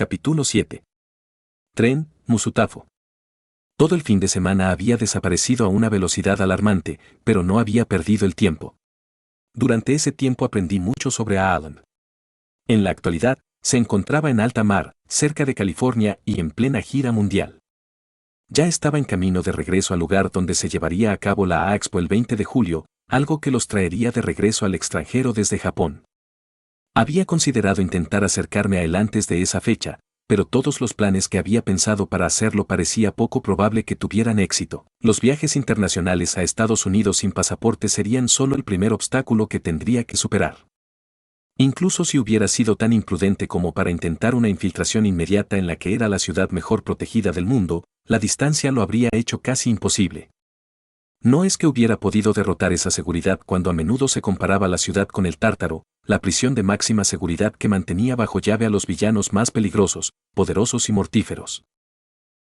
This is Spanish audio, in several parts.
Capítulo 7. Tren, Musutafo. Todo el fin de semana había desaparecido a una velocidad alarmante, pero no había perdido el tiempo. Durante ese tiempo aprendí mucho sobre Alan. En la actualidad, se encontraba en alta mar, cerca de California y en plena gira mundial. Ya estaba en camino de regreso al lugar donde se llevaría a cabo la A-Expo el 20 de julio, algo que los traería de regreso al extranjero desde Japón. Había considerado intentar acercarme a él antes de esa fecha, pero todos los planes que había pensado para hacerlo parecía poco probable que tuvieran éxito. Los viajes internacionales a Estados Unidos sin pasaporte serían solo el primer obstáculo que tendría que superar. Incluso si hubiera sido tan imprudente como para intentar una infiltración inmediata en la que era la ciudad mejor protegida del mundo, la distancia lo habría hecho casi imposible. No es que hubiera podido derrotar esa seguridad cuando a menudo se comparaba la ciudad con el Tártaro, la prisión de máxima seguridad que mantenía bajo llave a los villanos más peligrosos, poderosos y mortíferos.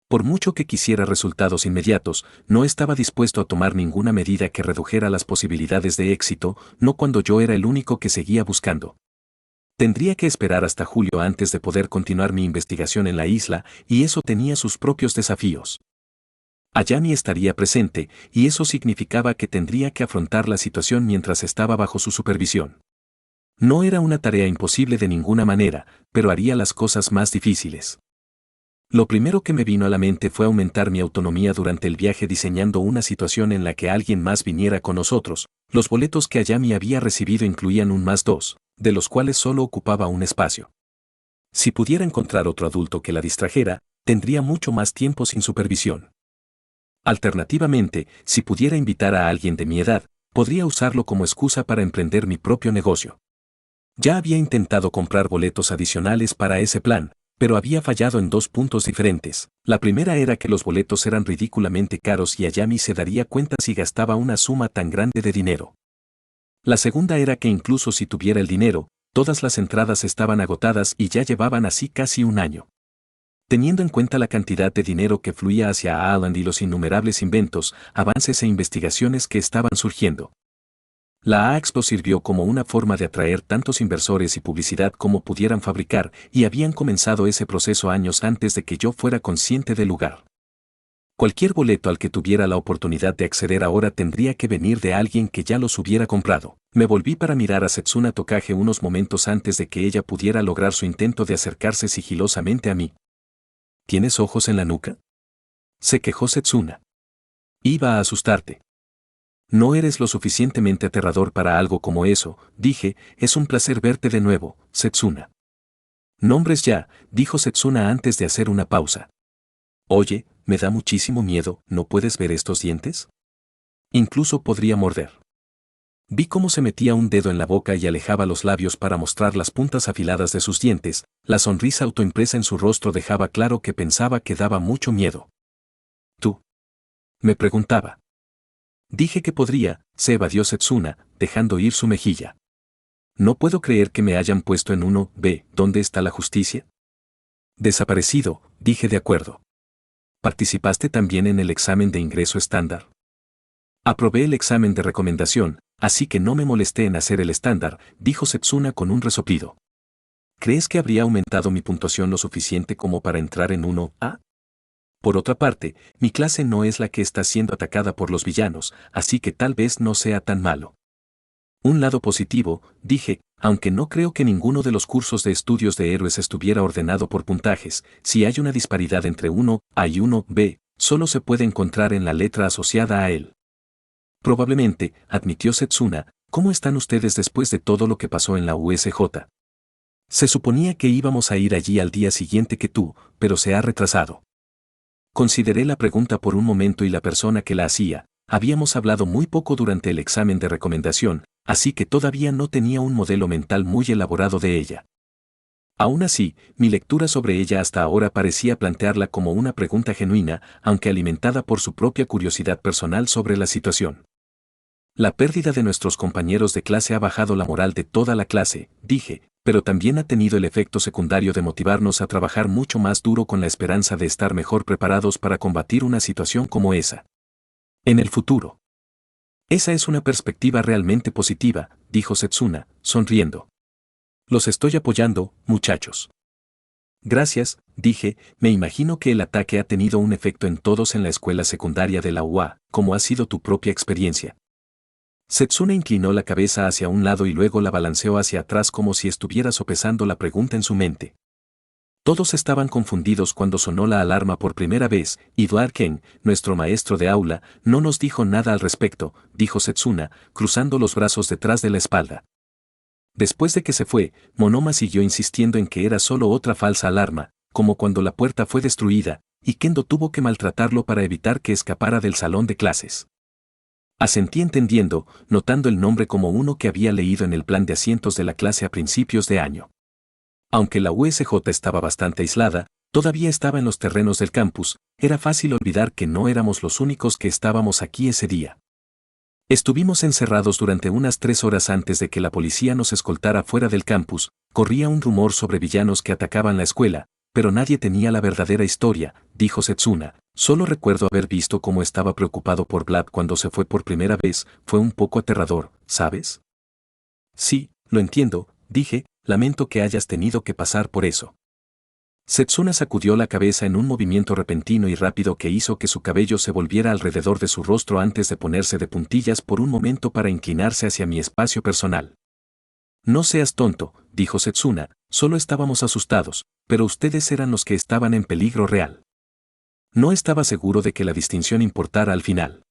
Por mucho que quisiera resultados inmediatos, no estaba dispuesto a tomar ninguna medida que redujera las posibilidades de éxito, no cuando yo era el único que seguía buscando. Tendría que esperar hasta julio antes de poder continuar mi investigación en la isla, y eso tenía sus propios desafíos. Ayami estaría presente, y eso significaba que tendría que afrontar la situación mientras estaba bajo su supervisión. No era una tarea imposible de ninguna manera, pero haría las cosas más difíciles. Lo primero que me vino a la mente fue aumentar mi autonomía durante el viaje diseñando una situación en la que alguien más viniera con nosotros. Los boletos que Ayami había recibido incluían un +2, de los cuales solo ocupaba un espacio. Si pudiera encontrar otro adulto que la distrajera, tendría mucho más tiempo sin supervisión. Alternativamente, si pudiera invitar a alguien de mi edad, podría usarlo como excusa para emprender mi propio negocio. Ya había intentado comprar boletos adicionales para ese plan, pero había fallado en 2 puntos diferentes. La primera era que los boletos eran ridículamente caros y Ayami se daría cuenta si gastaba una suma tan grande de dinero. La segunda era que incluso si tuviera el dinero, todas las entradas estaban agotadas y ya llevaban así casi un año. Teniendo en cuenta la cantidad de dinero que fluía hacia Alan y los innumerables inventos, avances e investigaciones que estaban surgiendo. La A-Expo sirvió como una forma de atraer tantos inversores y publicidad como pudieran fabricar, y habían comenzado ese proceso años antes de que yo fuera consciente del lugar. Cualquier boleto al que tuviera la oportunidad de acceder ahora tendría que venir de alguien que ya los hubiera comprado. Me volví para mirar a Setsuna Tokage unos momentos antes de que ella pudiera lograr su intento de acercarse sigilosamente a mí. ¿Tienes ojos en la nuca?, se quejó Setsuna. Iba a asustarte. No eres lo suficientemente aterrador para algo como eso, dije. Es un placer verte de nuevo, Setsuna. Nombres ya, dijo Setsuna antes de hacer una pausa. Oye, me da muchísimo miedo. ¿No puedes ver estos dientes? Incluso podría morder. Vi cómo se metía un dedo en la boca y alejaba los labios para mostrar las puntas afiladas de sus dientes. La sonrisa autoimpresa en su rostro dejaba claro que pensaba que daba mucho miedo. ¿Tú?, me preguntaba. Dije que podría, se evadió Setsuna, dejando ir su mejilla. No puedo creer que me hayan puesto en 1B. ¿Dónde está la justicia? Desaparecido, dije de acuerdo. ¿Participaste también en el examen de ingreso estándar? Aprobé el examen de recomendación, así que no me molesté en hacer el estándar, dijo Setsuna con un resoplido. ¿Crees que habría aumentado mi puntuación lo suficiente como para entrar en 1A? Por otra parte, mi clase no es la que está siendo atacada por los villanos, así que tal vez no sea tan malo. Un lado positivo, dije, aunque no creo que ninguno de los cursos de estudios de héroes estuviera ordenado por puntajes, si hay una disparidad entre 1A y 1B, solo se puede encontrar en la letra asociada a él. Probablemente, admitió Setsuna. ¿Cómo están ustedes después de todo lo que pasó en la USJ? Se suponía que íbamos a ir allí al día siguiente que tú, pero se ha retrasado. Consideré la pregunta por un momento y la persona que la hacía. Habíamos hablado muy poco durante el examen de recomendación, así que todavía no tenía un modelo mental muy elaborado de ella. Aún así, mi lectura sobre ella hasta ahora parecía plantearla como una pregunta genuina, aunque alimentada por su propia curiosidad personal sobre la situación. La pérdida de nuestros compañeros de clase ha bajado la moral de toda la clase, dije, pero también ha tenido el efecto secundario de motivarnos a trabajar mucho más duro con la esperanza de estar mejor preparados para combatir una situación como esa. En el futuro. Esa es una perspectiva realmente positiva, dijo Setsuna, sonriendo. Los estoy apoyando, muchachos. Gracias, dije, me imagino que el ataque ha tenido un efecto en todos en la escuela secundaria de la UA, como ha sido tu propia experiencia. Setsuna inclinó la cabeza hacia un lado y luego la balanceó hacia atrás como si estuviera sopesando la pregunta en su mente. Todos estaban confundidos cuando sonó la alarma por primera vez, y Dwarken, nuestro maestro de aula, no nos dijo nada al respecto, dijo Setsuna, cruzando los brazos detrás de la espalda. Después de que se fue, Monoma siguió insistiendo en que era solo otra falsa alarma, como cuando la puerta fue destruida, y Kendo tuvo que maltratarlo para evitar que escapara del salón de clases. Asentí entendiendo, notando el nombre como uno que había leído en el plan de asientos de la clase a principios de año. Aunque la USJ estaba bastante aislada, todavía estaba en los terrenos del campus, era fácil olvidar que no éramos los únicos que estábamos aquí ese día. Estuvimos encerrados durante unas 3 horas antes de que la policía nos escoltara fuera del campus, corría un rumor sobre villanos que atacaban la escuela, pero nadie tenía la verdadera historia, dijo Setsuna. Solo recuerdo haber visto cómo estaba preocupado por Vlad cuando se fue por primera vez, fue un poco aterrador, ¿sabes? Sí, lo entiendo, dije, lamento que hayas tenido que pasar por eso. Setsuna sacudió la cabeza en un movimiento repentino y rápido que hizo que su cabello se volviera alrededor de su rostro antes de ponerse de puntillas por un momento para inclinarse hacia mi espacio personal. No seas tonto, dijo Setsuna, solo estábamos asustados, pero ustedes eran los que estaban en peligro real. No estaba seguro de que la distinción importara al final.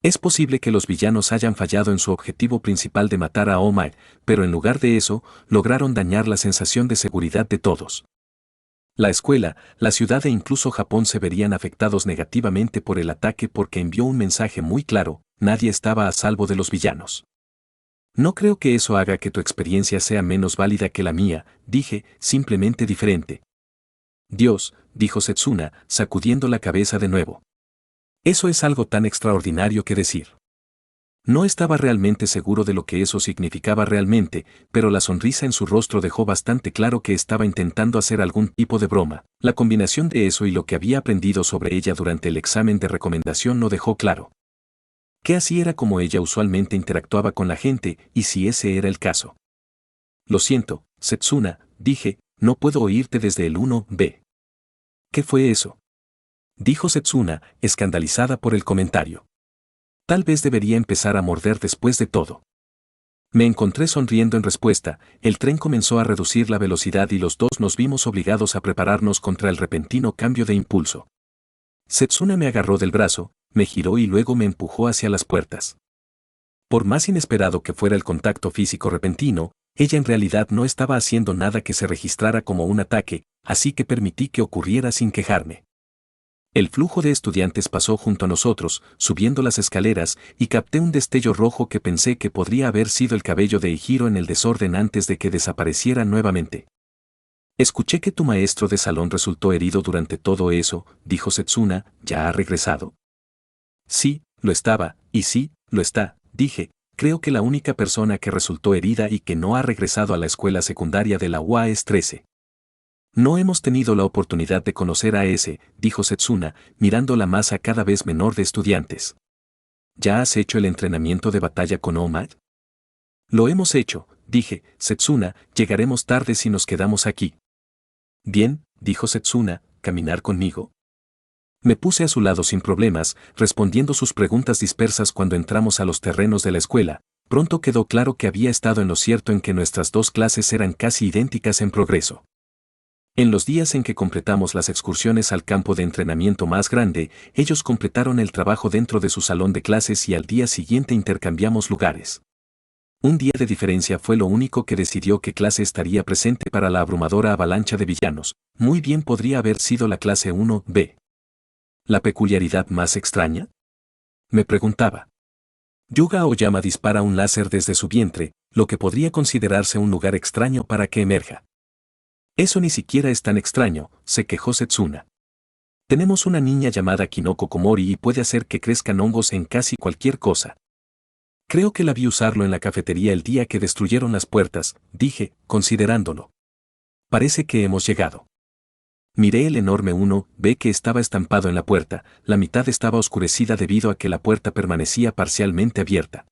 Es posible que los villanos hayan fallado en su objetivo principal de matar a All Might, pero en lugar de eso, lograron dañar la sensación de seguridad de todos. La escuela, la ciudad e incluso Japón se verían afectados negativamente por el ataque porque envió un mensaje muy claro, nadie estaba a salvo de los villanos. No creo que eso haga que tu experiencia sea menos válida que la mía, dije, simplemente diferente. Dios, dijo Setsuna, sacudiendo la cabeza de nuevo. Eso es algo tan extraordinario que decir. No estaba realmente seguro de lo que eso significaba realmente, pero la sonrisa en su rostro dejó bastante claro que estaba intentando hacer algún tipo de broma. La combinación de eso y lo que había aprendido sobre ella durante el examen de recomendación no dejó claro. Que así era como ella usualmente interactuaba con la gente, y si ese era el caso. Lo siento, Setsuna, dije, no puedo oírte desde el 1B. ¿Qué fue eso? Dijo Setsuna, escandalizada por el comentario. Tal vez debería empezar a morder después de todo. Me encontré sonriendo en respuesta, el tren comenzó a reducir la velocidad y los dos nos vimos obligados a prepararnos contra el repentino cambio de impulso. Setsuna me agarró del brazo, me giró y luego me empujó hacia las puertas. Por más inesperado que fuera el contacto físico repentino, ella en realidad no estaba haciendo nada que se registrara como un ataque, así que permití que ocurriera sin quejarme. El flujo de estudiantes pasó junto a nosotros, subiendo las escaleras, y capté un destello rojo que pensé que podría haber sido el cabello de Eijiro en el desorden antes de que desapareciera nuevamente. Escuché que tu maestro de salón resultó herido durante todo eso, dijo Setsuna, ¿ya ha regresado? Sí, lo estaba, y sí, lo está, dije, creo que la única persona que resultó herida y que no ha regresado a la escuela secundaria de la UA es 13. No hemos tenido la oportunidad de conocer a ese, dijo Setsuna, mirando la masa cada vez menor de estudiantes. ¿Ya has hecho el entrenamiento de batalla con All Might? Lo hemos hecho, dije, Setsuna, llegaremos tarde si nos quedamos aquí. Bien, dijo Setsuna, ¿caminar conmigo? Me puse a su lado sin problemas, respondiendo sus preguntas dispersas cuando entramos a los terrenos de la escuela. Pronto quedó claro que había estado en lo cierto en que nuestras dos clases eran casi idénticas en progreso. En los días en que completamos las excursiones al campo de entrenamiento más grande, ellos completaron el trabajo dentro de su salón de clases y al día siguiente intercambiamos lugares. Un día de diferencia fue lo único que decidió qué clase estaría presente para la abrumadora avalancha de villanos. Muy bien podría haber sido la clase 1B. ¿La peculiaridad más extraña? Me preguntaba. Yuga Aoyama dispara un láser desde su vientre, lo que podría considerarse un lugar extraño para que emerja. Eso ni siquiera es tan extraño, se quejó Setsuna. Tenemos una niña llamada Kinoko Komori y puede hacer que crezcan hongos en casi cualquier cosa. Creo que la vi usarlo en la cafetería el día que destruyeron las puertas, dije, considerándolo. Parece que hemos llegado. Miré el enorme 1B que estaba estampado en la puerta, la mitad estaba oscurecida debido a que la puerta permanecía parcialmente abierta.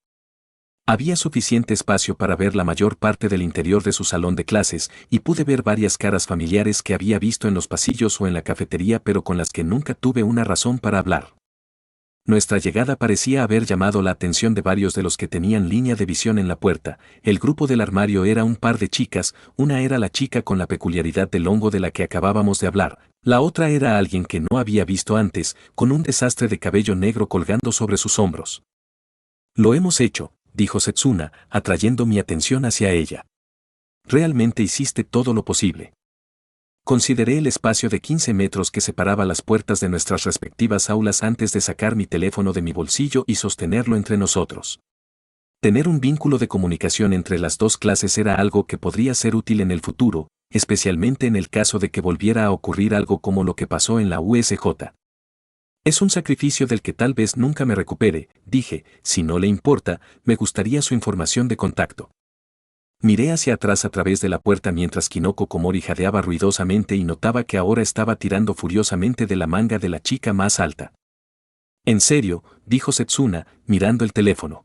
Había suficiente espacio para ver la mayor parte del interior de su salón de clases y pude ver varias caras familiares que había visto en los pasillos o en la cafetería pero con las que nunca tuve una razón para hablar. Nuestra llegada parecía haber llamado la atención de varios de los que tenían línea de visión en la puerta. El grupo del armario era un par de chicas, una era la chica con la peculiaridad del hongo de la que acabábamos de hablar, la otra era alguien que no había visto antes, con un desastre de cabello negro colgando sobre sus hombros. Lo hemos hecho, dijo Setsuna, atrayendo mi atención hacia ella. Realmente hiciste todo lo posible. Consideré el espacio de 15 metros que separaba las puertas de nuestras respectivas aulas antes de sacar mi teléfono de mi bolsillo y sostenerlo entre nosotros. Tener un vínculo de comunicación entre las dos clases era algo que podría ser útil en el futuro, especialmente en el caso de que volviera a ocurrir algo como lo que pasó en la USJ. Es un sacrificio del que tal vez nunca me recupere, dije, si no le importa, me gustaría su información de contacto. Miré hacia atrás a través de la puerta mientras Kinoko Komori jadeaba ruidosamente y notaba que ahora estaba tirando furiosamente de la manga de la chica más alta. En serio, dijo Setsuna, mirando el teléfono.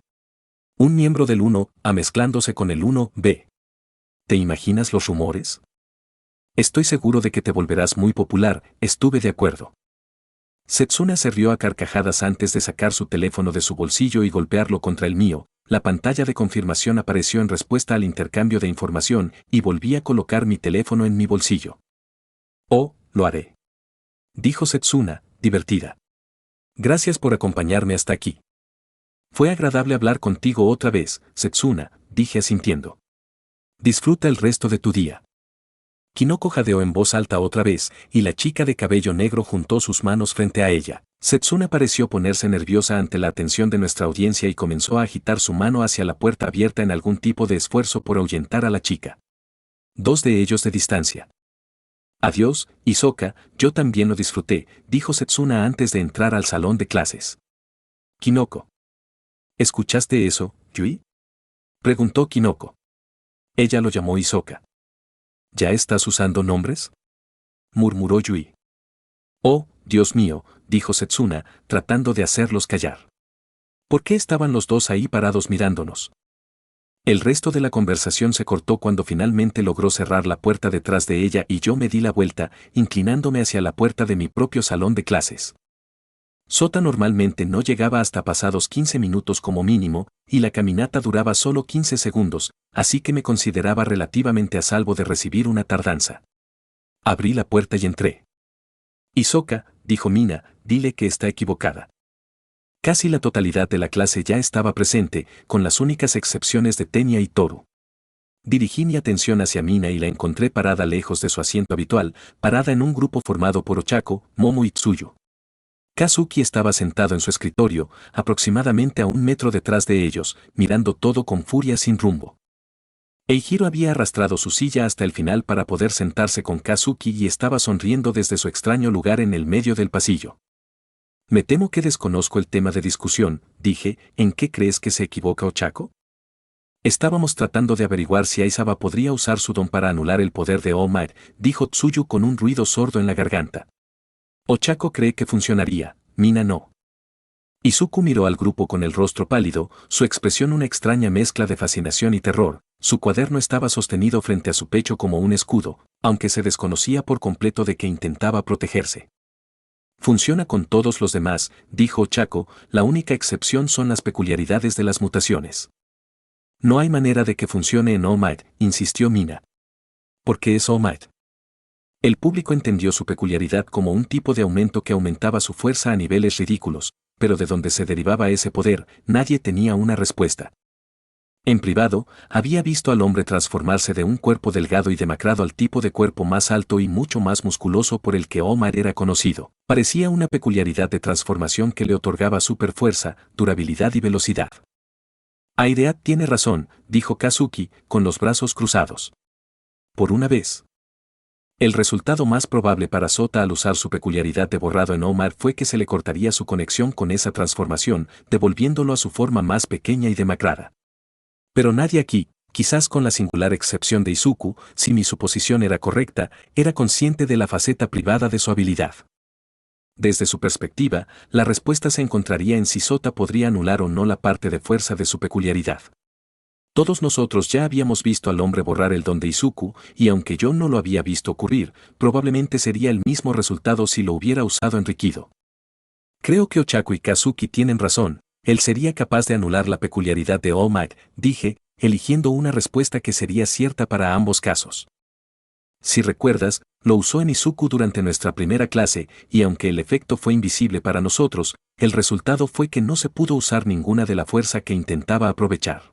Un miembro del 1A mezclándose con el 1B. ¿Te imaginas los rumores? Estoy seguro de que te volverás muy popular, estuve de acuerdo. Setsuna se rió a carcajadas antes de sacar su teléfono de su bolsillo y golpearlo contra el mío. La pantalla de confirmación apareció en respuesta al intercambio de información y volví a colocar mi teléfono en mi bolsillo. Oh, lo haré. Dijo Setsuna, divertida. Gracias por acompañarme hasta aquí. Fue agradable hablar contigo otra vez, Setsuna, dije asintiendo. Disfruta el resto de tu día. Kinoko jadeó en voz alta otra vez, y la chica de cabello negro juntó sus manos frente a ella. Setsuna pareció ponerse nerviosa ante la atención de nuestra audiencia y comenzó a agitar su mano hacia la puerta abierta en algún tipo de esfuerzo por ahuyentar a la chica. Dos de ellos de distancia. Adiós, Hisoka, yo también lo disfruté, dijo Setsuna antes de entrar al salón de clases. Kinoko. ¿Escuchaste eso, Yui? Preguntó Kinoko. Ella lo llamó Hisoka. ¿Ya estás usando nombres? Murmuró Yui. Oh, Dios mío, dijo Setsuna, tratando de hacerlos callar. ¿Por qué estaban los dos ahí parados mirándonos? El resto de la conversación se cortó cuando finalmente logró cerrar la puerta detrás de ella y yo me di la vuelta, inclinándome hacia la puerta de mi propio salón de clases. Sota normalmente no llegaba hasta pasados 15 minutos como mínimo, y la caminata duraba solo 15 segundos, así que me consideraba relativamente a salvo de recibir una tardanza. Abrí la puerta y entré. Hisoka, dijo Mina, dile que está equivocada. Casi la totalidad de la clase ya estaba presente, con las únicas excepciones de Tenya y Toru. Dirigí mi atención hacia Mina y la encontré parada lejos de su asiento habitual, parada en un grupo formado por Ochako, Momo y Tsuyu. Kazuki estaba sentado en su escritorio, aproximadamente a 1 metro detrás de ellos, mirando todo con furia sin rumbo. Eihiro había arrastrado su silla hasta el final para poder sentarse con Kazuki y estaba sonriendo desde su extraño lugar en el medio del pasillo. Me temo que desconozco el tema de discusión, dije, ¿en qué crees que se equivoca Ochako? Estábamos tratando de averiguar si Aizawa podría usar su don para anular el poder de All Might, dijo Tsuyu con un ruido sordo en la garganta. Ochako cree que funcionaría, Mina no. Izuku miró al grupo con el rostro pálido, su expresión una extraña mezcla de fascinación y terror. Su cuaderno estaba sostenido frente a su pecho como un escudo, aunque se desconocía por completo de que intentaba protegerse. Funciona con todos los demás, dijo Ochako, la única excepción son las peculiaridades de las mutaciones. No hay manera de que funcione en All Might, insistió Mina. ¿Por qué es All Might? El público entendió su peculiaridad como un tipo de aumento que aumentaba su fuerza a niveles ridículos, pero de donde se derivaba ese poder, nadie tenía una respuesta. En privado, había visto al hombre transformarse de un cuerpo delgado y demacrado al tipo de cuerpo más alto y mucho más musculoso por el que Omar era conocido. Parecía una peculiaridad de transformación que le otorgaba superfuerza, durabilidad y velocidad. Aireat tiene razón, dijo Kazuki, con los brazos cruzados. Por una vez. El resultado más probable para Sota al usar su peculiaridad de borrado en Omar fue que se le cortaría su conexión con esa transformación, devolviéndolo a su forma más pequeña y demacrada. Pero nadie aquí, quizás con la singular excepción de Izuku, si mi suposición era correcta, era consciente de la faceta privada de su habilidad. Desde su perspectiva, la respuesta se encontraría en si Sota podría anular o no la parte de fuerza de su peculiaridad. Todos nosotros ya habíamos visto al hombre borrar el don de Izuku, y aunque yo no lo había visto ocurrir, probablemente sería el mismo resultado si lo hubiera usado Enriquido. Creo que Ochako y Kazuki tienen razón, él sería capaz de anular la peculiaridad de All Might, dije, eligiendo una respuesta que sería cierta para ambos casos. Si recuerdas, lo usó en Izuku durante nuestra primera clase, y aunque el efecto fue invisible para nosotros, el resultado fue que no se pudo usar ninguna de la fuerza que intentaba aprovechar.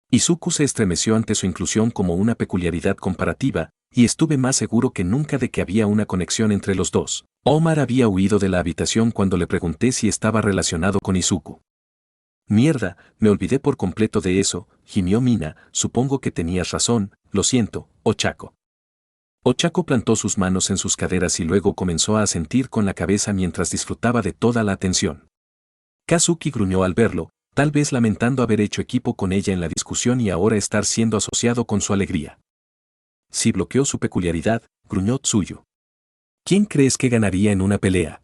Izuku se estremeció ante su inclusión como una peculiaridad comparativa, y estuve más seguro que nunca de que había una conexión entre los dos. Omar había huido de la habitación cuando le pregunté si estaba relacionado con Izuku. Mierda, me olvidé por completo de eso, gimió Mina, supongo que tenías razón, lo siento, Ochako. Ochako plantó sus manos en sus caderas y luego comenzó a asentir con la cabeza mientras disfrutaba de toda la atención. Kazuki gruñó al verlo, tal vez lamentando haber hecho equipo con ella en la discusión y ahora estar siendo asociado con su alegría. Si bloqueó su peculiaridad, gruñó Tsuyu. ¿Quién crees que ganaría en una pelea?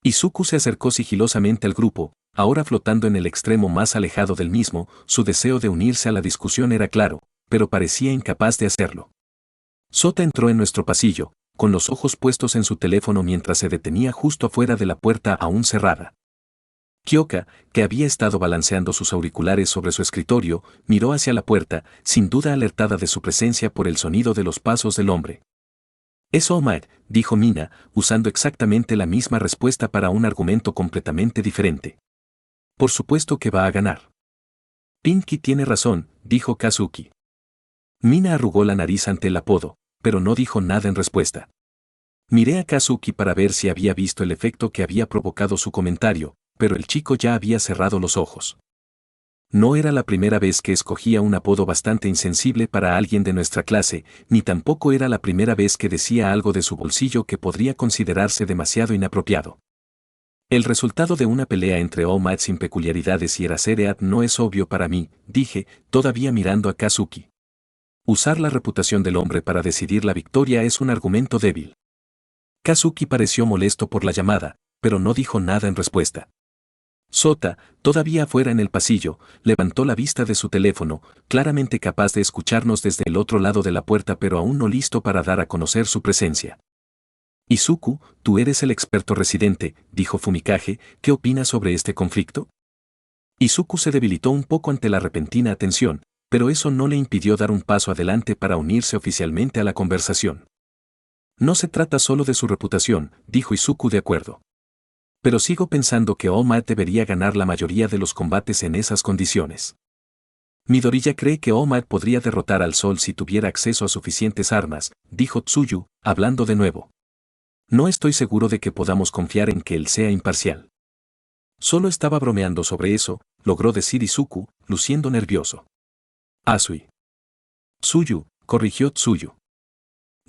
Izuku se acercó sigilosamente al grupo, ahora flotando en el extremo más alejado del mismo, su deseo de unirse a la discusión era claro, pero parecía incapaz de hacerlo. Sota entró en nuestro pasillo, con los ojos puestos en su teléfono mientras se detenía justo afuera de la puerta aún cerrada. Kyoka, que había estado balanceando sus auriculares sobre su escritorio, miró hacia la puerta, sin duda alertada de su presencia por el sonido de los pasos del hombre. «Es Omar», dijo Mina, usando exactamente la misma respuesta para un argumento completamente diferente. «Por supuesto que va a ganar». «Pinky tiene razón», dijo Kazuki. Mina arrugó la nariz ante el apodo, pero no dijo nada en respuesta. Miré a Kazuki para ver si había visto el efecto que había provocado su comentario, pero el chico ya había cerrado los ojos. No era la primera vez que escogía un apodo bastante insensible para alguien de nuestra clase, ni tampoco era la primera vez que decía algo de su bolsillo que podría considerarse demasiado inapropiado. El resultado de una pelea entre All Might sin peculiaridades y Erasereat no es obvio para mí, dije, todavía mirando a Kazuki. Usar la reputación del hombre para decidir la victoria es un argumento débil. Kazuki pareció molesto por la llamada, pero no dijo nada en respuesta. Sota, todavía afuera en el pasillo, levantó la vista de su teléfono, claramente capaz de escucharnos desde el otro lado de la puerta pero aún no listo para dar a conocer su presencia. Izuku, tú eres el experto residente, dijo Fumikage, ¿qué opinas sobre este conflicto? Izuku se debilitó un poco ante la repentina atención, pero eso no le impidió dar un paso adelante para unirse oficialmente a la conversación. No se trata solo de su reputación, dijo Izuku de acuerdo. Pero sigo pensando que All Might debería ganar la mayoría de los combates en esas condiciones. Midoriya cree que All Might podría derrotar al Sol si tuviera acceso a suficientes armas, dijo Tsuyu, hablando de nuevo. No estoy seguro de que podamos confiar en que él sea imparcial. Solo estaba bromeando sobre eso, logró decir Izuku, luciendo nervioso. Asui. Tsuyu, corrigió Tsuyu.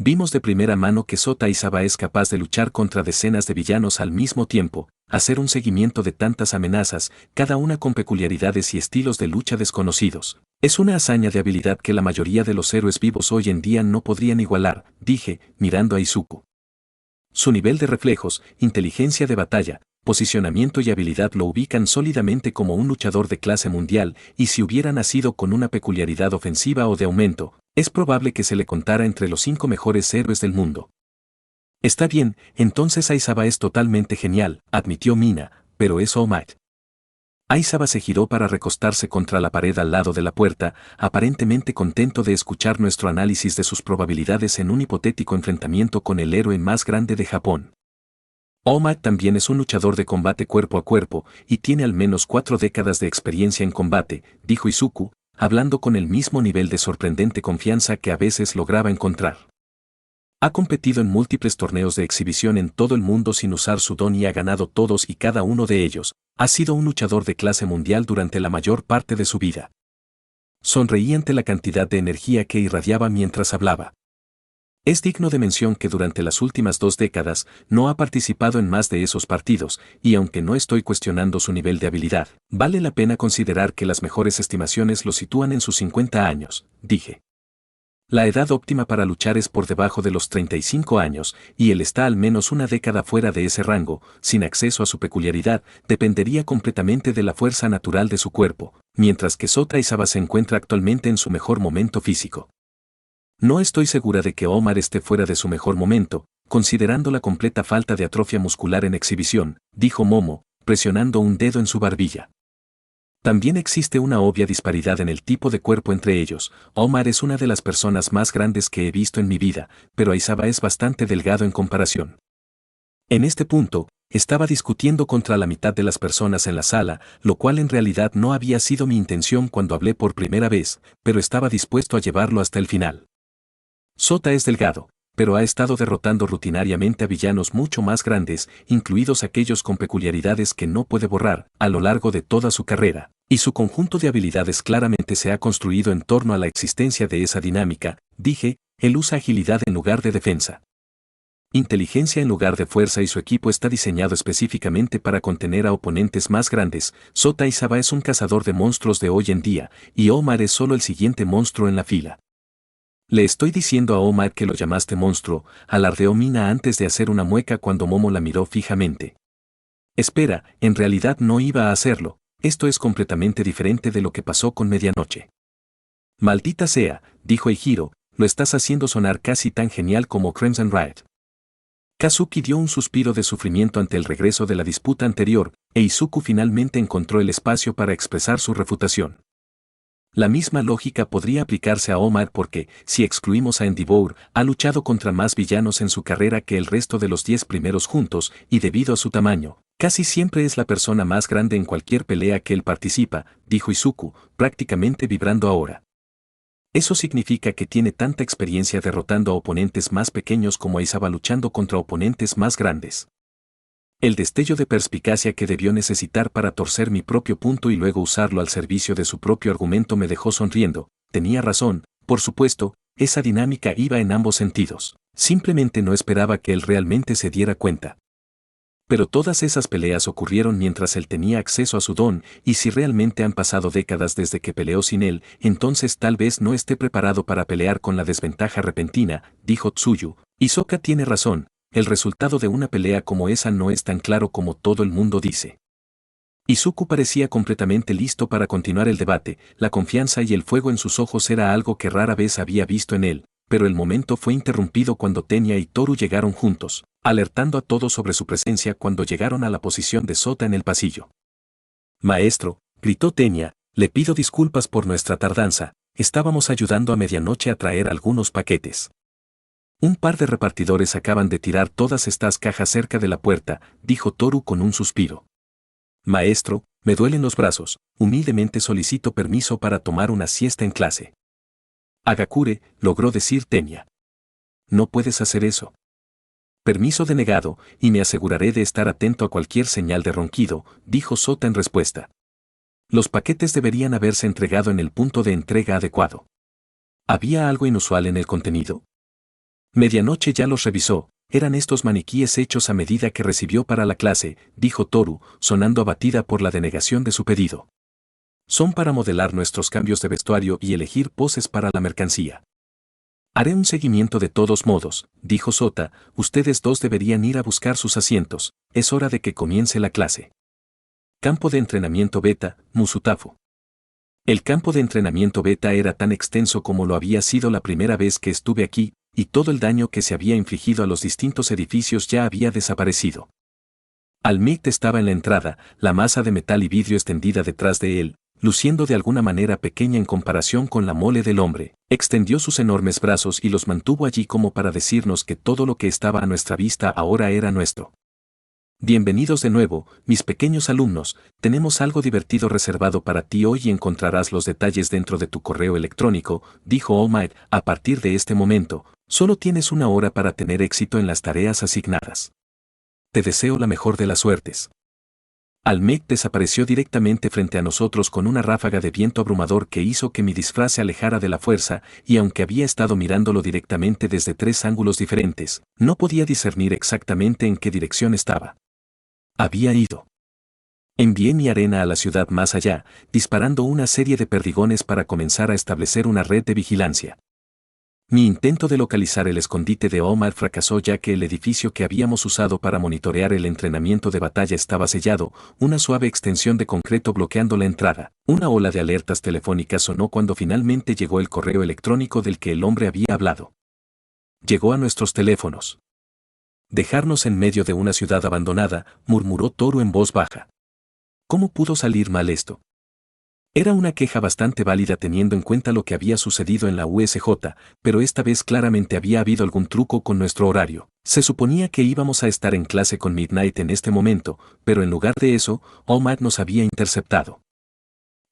Vimos de primera mano que Sota Isaba es capaz de luchar contra decenas de villanos al mismo tiempo, hacer un seguimiento de tantas amenazas, cada una con peculiaridades y estilos de lucha desconocidos. Es una hazaña de habilidad que la mayoría de los héroes vivos hoy en día no podrían igualar, dije, mirando a Izuku. Su nivel de reflejos, inteligencia de batalla, posicionamiento y habilidad lo ubican sólidamente como un luchador de clase mundial, y si hubiera nacido con una peculiaridad ofensiva o de aumento, es probable que se le contara entre los 5 mejores héroes del mundo. Está bien, entonces Aisaba es totalmente genial, admitió Mina, pero es All Might. Aisaba se giró para recostarse contra la pared al lado de la puerta, aparentemente contento de escuchar nuestro análisis de sus probabilidades en un hipotético enfrentamiento con el héroe más grande de Japón. All Might también es un luchador de combate cuerpo a cuerpo, y tiene al menos 4 décadas de experiencia en combate, dijo Izuku, hablando con el mismo nivel de sorprendente confianza que a veces lograba encontrar. Ha competido en múltiples torneos de exhibición en todo el mundo sin usar su don y ha ganado todos y cada uno de ellos. Ha sido un luchador de clase mundial durante la mayor parte de su vida. Sonreí ante la cantidad de energía que irradiaba mientras hablaba. Es digno de mención que durante las últimas 2 décadas no ha participado en más de esos partidos, y aunque no estoy cuestionando su nivel de habilidad, vale la pena considerar que las mejores estimaciones lo sitúan en sus 50 años, dije. La edad óptima para luchar es por debajo de los 35 años, y él está al menos una década fuera de ese rango, sin acceso a su peculiaridad, dependería completamente de la fuerza natural de su cuerpo. mientras que Sota Isaba se encuentra actualmente en su mejor momento físico. No estoy segura de que Omar esté fuera de su mejor momento, considerando la completa falta de atrofia muscular en exhibición, dijo Momo, presionando un dedo en su barbilla. También existe una obvia disparidad en el tipo de cuerpo entre ellos. Omar es una de las personas más grandes que he visto en mi vida, pero Isaba es bastante delgado en comparación. En este punto, estaba discutiendo contra la mitad de las personas en la sala, lo cual en realidad no había sido mi intención cuando hablé por primera vez, pero estaba dispuesto a llevarlo hasta el final. Sota es delgado, pero ha estado derrotando rutinariamente a villanos mucho más grandes, incluidos aquellos con peculiaridades que no puede borrar, a lo largo de toda su carrera, y su conjunto de habilidades claramente se ha construido en torno a la existencia de esa dinámica, dije, él usa agilidad en lugar de defensa. Inteligencia en lugar de fuerza y su equipo está diseñado específicamente para contener a oponentes más grandes. Sota Isaba es un cazador de monstruos de hoy en día, y Omar es solo el siguiente monstruo en la fila. Le estoy diciendo a Omar que lo llamaste monstruo, alardeó Mina antes de hacer una mueca cuando Momo la miró fijamente. Espera, en realidad no iba a hacerlo, esto es completamente diferente de lo que pasó con Medianoche. Maldita sea, dijo Eijiro, lo estás haciendo sonar casi tan genial como Crimson Riot. Kazuki dio un suspiro de sufrimiento ante el regreso de la disputa anterior, e Izuku finalmente encontró el espacio para expresar su refutación. La misma lógica podría aplicarse a Omar porque, si excluimos a Endeavor, ha luchado contra más villanos en su carrera que el resto de los 10 primeros juntos, y debido a su tamaño, casi siempre es la persona más grande en cualquier pelea que él participa, dijo Izuku, prácticamente vibrando ahora. Eso significa que tiene tanta experiencia derrotando a oponentes más pequeños como Isaba luchando contra oponentes más grandes. El destello de perspicacia que debió necesitar para torcer mi propio punto y luego usarlo al servicio de su propio argumento me dejó sonriendo. Tenía razón, por supuesto, esa dinámica iba en ambos sentidos. Simplemente no esperaba que él realmente se diera cuenta. Pero todas esas peleas ocurrieron mientras él tenía acceso a su don, y si realmente han pasado décadas desde que peleó sin él, entonces tal vez no esté preparado para pelear con la desventaja repentina, dijo Tsuyu. Hisoka tiene razón. El resultado de una pelea como esa no es tan claro como todo el mundo dice. Izuku parecía completamente listo para continuar el debate, la confianza y el fuego en sus ojos era algo que rara vez había visto en él, pero el momento fue interrumpido cuando Tenya y Toru llegaron juntos, alertando a todos sobre su presencia cuando llegaron a la posición de Sota en el pasillo. Maestro, gritó Tenya, le pido disculpas por nuestra tardanza, estábamos ayudando a Medianoche a traer algunos paquetes. Un par de repartidores acaban de tirar todas estas cajas cerca de la puerta, dijo Toru con un suspiro. Maestro, me duelen los brazos, humildemente solicito permiso para tomar una siesta en clase. Agakure, logró decir Tenya. No puedes hacer eso. Permiso denegado, y me aseguraré de estar atento a cualquier señal de ronquido, dijo Sota en respuesta. Los paquetes deberían haberse entregado en el punto de entrega adecuado. ¿Había algo inusual en el contenido? Medianoche ya los revisó, eran estos maniquíes hechos a medida que recibió para la clase, dijo Toru, sonando abatida por la denegación de su pedido. Son para modelar nuestros cambios de vestuario y elegir poses para la mercancía. Haré un seguimiento de todos modos, dijo Sota, ustedes dos deberían ir a buscar sus asientos, es hora de que comience la clase. Campo de entrenamiento beta, Musutafo. El campo de entrenamiento beta era tan extenso como lo había sido la primera vez que estuve aquí, y todo el daño que se había infligido a los distintos edificios ya había desaparecido. Almigt estaba en la entrada, la masa de metal y vidrio extendida detrás de él, luciendo de alguna manera pequeña en comparación con la mole del hombre. Extendió sus enormes brazos y los mantuvo allí como para decirnos que todo lo que estaba a nuestra vista ahora era nuestro. Bienvenidos de nuevo, mis pequeños alumnos, tenemos algo divertido reservado para ti hoy y encontrarás los detalles dentro de tu correo electrónico, dijo All Might, a partir de este momento, solo tienes una hora para tener éxito en las tareas asignadas. Te deseo la mejor de las suertes. Almec desapareció directamente frente a nosotros con una ráfaga de viento abrumador que hizo que mi disfraz se alejara de la fuerza, y aunque había estado mirándolo directamente desde 3 ángulos diferentes, no podía discernir exactamente en qué dirección estaba. Había ido. Envié mi arena a la ciudad más allá, disparando una serie de perdigones para comenzar a establecer una red de vigilancia. Mi intento de localizar el escondite de Omar fracasó ya que el edificio que habíamos usado para monitorear el entrenamiento de batalla estaba sellado, una suave extensión de concreto bloqueando la entrada. Una ola de alertas telefónicas sonó cuando finalmente llegó el correo electrónico del que el hombre había hablado. Llegó a nuestros teléfonos. Dejarnos en medio de una ciudad abandonada, murmuró Toru en voz baja. ¿Cómo pudo salir mal esto? Era una queja bastante válida teniendo en cuenta lo que había sucedido en la USJ, pero esta vez claramente había habido algún truco con nuestro horario. Se suponía que íbamos a estar en clase con Midnight en este momento, pero en lugar de eso, Omar nos había interceptado.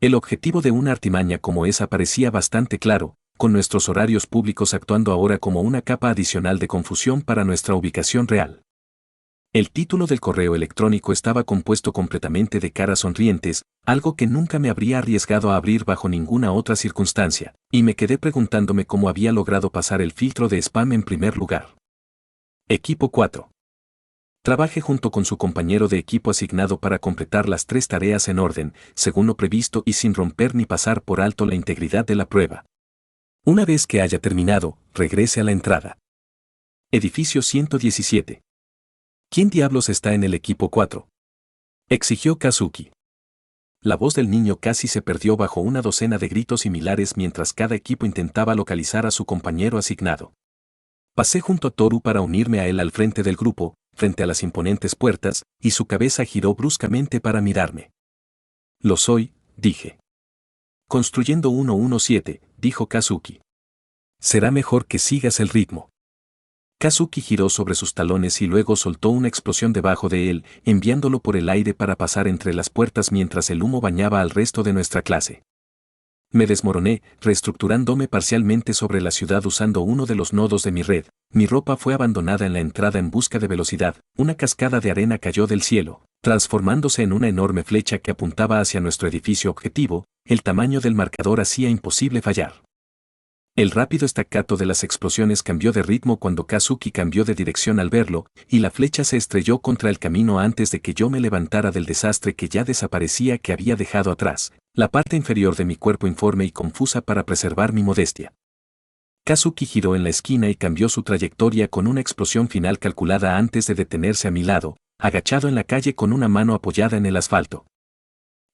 El objetivo de una artimaña como esa parecía bastante claro, con nuestros horarios públicos actuando ahora como una capa adicional de confusión para nuestra ubicación real. El título del correo electrónico estaba compuesto completamente de caras sonrientes, algo que nunca me habría arriesgado a abrir bajo ninguna otra circunstancia, y me quedé preguntándome cómo había logrado pasar el filtro de spam en primer lugar. Equipo 4. Trabaje junto con su compañero de equipo asignado para completar las 3 tareas en orden, según lo previsto y sin romper ni pasar por alto la integridad de la prueba. Una vez que haya terminado, regrese a la entrada. Edificio 117. ¿Quién diablos está en el equipo 4? Exigió Kazuki. La voz del niño casi se perdió bajo una docena de gritos similares mientras cada equipo intentaba localizar a su compañero asignado. Pasé junto a Toru para unirme a él al frente del grupo, frente a las imponentes puertas, y su cabeza giró bruscamente para mirarme. Lo soy, dije. Construyendo 117, dijo Kazuki. Será mejor que sigas el ritmo. Kazuki giró sobre sus talones y luego soltó una explosión debajo de él, enviándolo por el aire para pasar entre las puertas mientras el humo bañaba al resto de nuestra clase. Me desmoroné, reestructurándome parcialmente sobre la ciudad usando uno de los nodos de mi red. Mi ropa fue abandonada en la entrada en busca de velocidad. Una cascada de arena cayó del cielo, transformándose en una enorme flecha que apuntaba hacia nuestro edificio objetivo. El tamaño del marcador hacía imposible fallar. El rápido estacato de las explosiones cambió de ritmo cuando Kazuki cambió de dirección al verlo, y la flecha se estrelló contra el camino antes de que yo me levantara del desastre que ya desaparecía que había dejado atrás, la parte inferior de mi cuerpo informe y confusa para preservar mi modestia. Kazuki giró en la esquina y cambió su trayectoria con una explosión final calculada antes de detenerse a mi lado, agachado en la calle con una mano apoyada en el asfalto.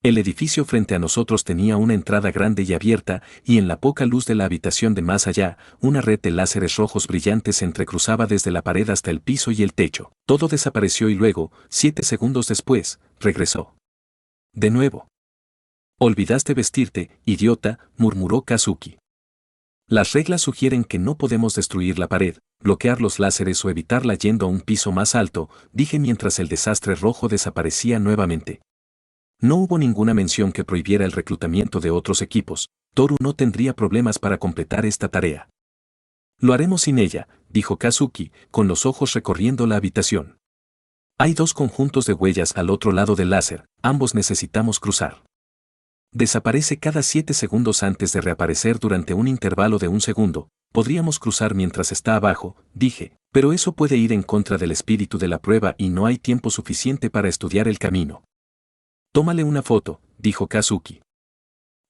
El edificio frente a nosotros tenía una entrada grande y abierta, y en la poca luz de la habitación de más allá, una red de láseres rojos brillantes se entrecruzaba desde la pared hasta el piso y el techo. Todo desapareció y luego, 7 segundos después, regresó. De nuevo. Olvidaste vestirte, idiota, murmuró Kazuki. Las reglas sugieren que no podemos destruir la pared, bloquear los láseres o evitarla yendo a un piso más alto, dije mientras el desastre rojo desaparecía nuevamente. No hubo ninguna mención que prohibiera el reclutamiento de otros equipos. Toru no tendría problemas para completar esta tarea. Lo haremos sin ella, dijo Kazuki, con los ojos recorriendo la habitación. Hay 2 conjuntos de huellas al otro lado del láser, ambos necesitamos cruzar. Desaparece cada 7 segundos antes de reaparecer durante un intervalo de 1 segundo. Podríamos cruzar mientras está abajo, dije, pero eso puede ir en contra del espíritu de la prueba y no hay tiempo suficiente para estudiar el camino. Tómale una foto, dijo Kazuki.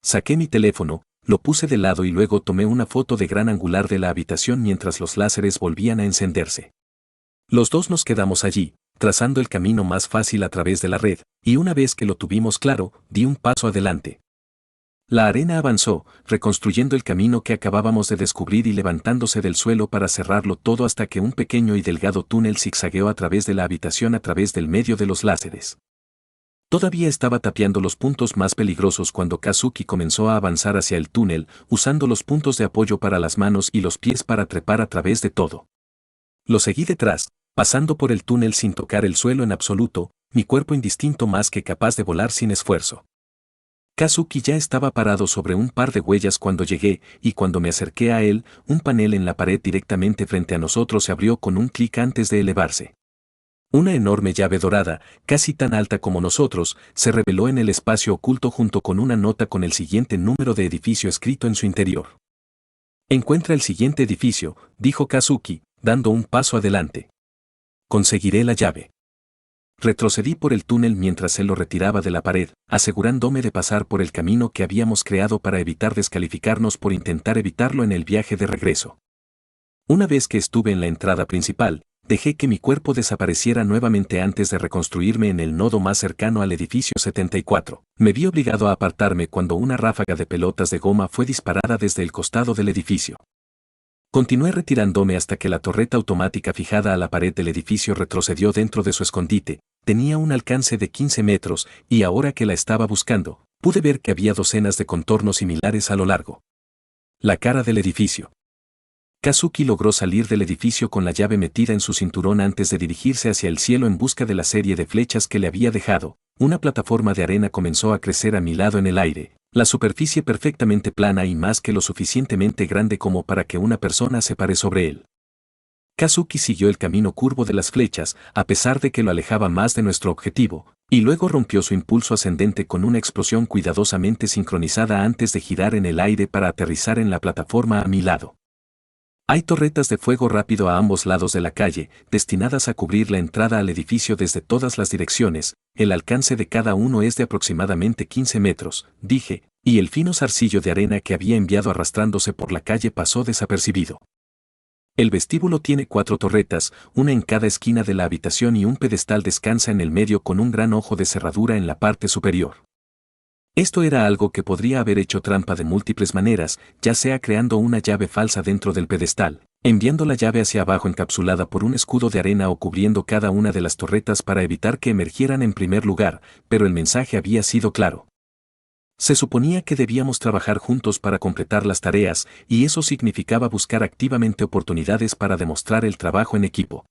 Saqué mi teléfono, lo puse de lado y luego tomé una foto de gran angular de la habitación mientras los láseres volvían a encenderse. Los dos nos quedamos allí, trazando el camino más fácil a través de la red, y una vez que lo tuvimos claro, di un paso adelante. La arena avanzó, reconstruyendo el camino que acabábamos de descubrir y levantándose del suelo para cerrarlo todo hasta que un pequeño y delgado túnel zigzagueó a través de la habitación a través del medio de los láseres. Todavía estaba tapeando los puntos más peligrosos cuando Kazuki comenzó a avanzar hacia el túnel, usando los puntos de apoyo para las manos y los pies para trepar a través de todo. Lo seguí detrás, pasando por el túnel sin tocar el suelo en absoluto, mi cuerpo indistinto más que capaz de volar sin esfuerzo. Kazuki ya estaba parado sobre un par de huellas cuando llegué, y cuando me acerqué a él, un panel en la pared directamente frente a nosotros se abrió con un clic antes de elevarse. Una enorme llave dorada, casi tan alta como nosotros, se reveló en el espacio oculto junto con una nota con el siguiente número de edificio escrito en su interior. Encuentra el siguiente edificio, dijo Kazuki, dando un paso adelante. Conseguiré la llave. Retrocedí por el túnel mientras él lo retiraba de la pared, asegurándome de pasar por el camino que habíamos creado para evitar descalificarnos por intentar evitarlo en el viaje de regreso. Una vez que estuve en la entrada principal, dejé que mi cuerpo desapareciera nuevamente antes de reconstruirme en el nodo más cercano al edificio 74. Me vi obligado a apartarme cuando una ráfaga de pelotas de goma fue disparada desde el costado del edificio. Continué retirándome hasta que la torreta automática fijada a la pared del edificio retrocedió dentro de su escondite. Tenía un alcance de 15 metros y ahora que la estaba buscando, pude ver que había docenas de contornos similares a lo largo. La cara del edificio. Kazuki logró salir del edificio con la llave metida en su cinturón antes de dirigirse hacia el cielo en busca de la serie de flechas que le había dejado. Una plataforma de arena comenzó a crecer a mi lado en el aire, la superficie perfectamente plana y más que lo suficientemente grande como para que una persona se pare sobre él. Kazuki siguió el camino curvo de las flechas, a pesar de que lo alejaba más de nuestro objetivo, y luego rompió su impulso ascendente con una explosión cuidadosamente sincronizada antes de girar en el aire para aterrizar en la plataforma a mi lado. Hay torretas de fuego rápido a ambos lados de la calle, destinadas a cubrir la entrada al edificio desde todas las direcciones. El alcance de cada uno es de aproximadamente 15 metros, dije, y el fino zarcillo de arena que había enviado arrastrándose por la calle pasó desapercibido. El vestíbulo tiene 4 torretas, una en cada esquina de la habitación y un pedestal descansa en el medio con un gran ojo de cerradura en la parte superior. Esto era algo que podría haber hecho trampa de múltiples maneras, ya sea creando una llave falsa dentro del pedestal, enviando la llave hacia abajo encapsulada por un escudo de arena o cubriendo cada una de las torretas para evitar que emergieran en primer lugar, pero el mensaje había sido claro. Se suponía que debíamos trabajar juntos para completar las tareas, y eso significaba buscar activamente oportunidades para demostrar el trabajo en equipo.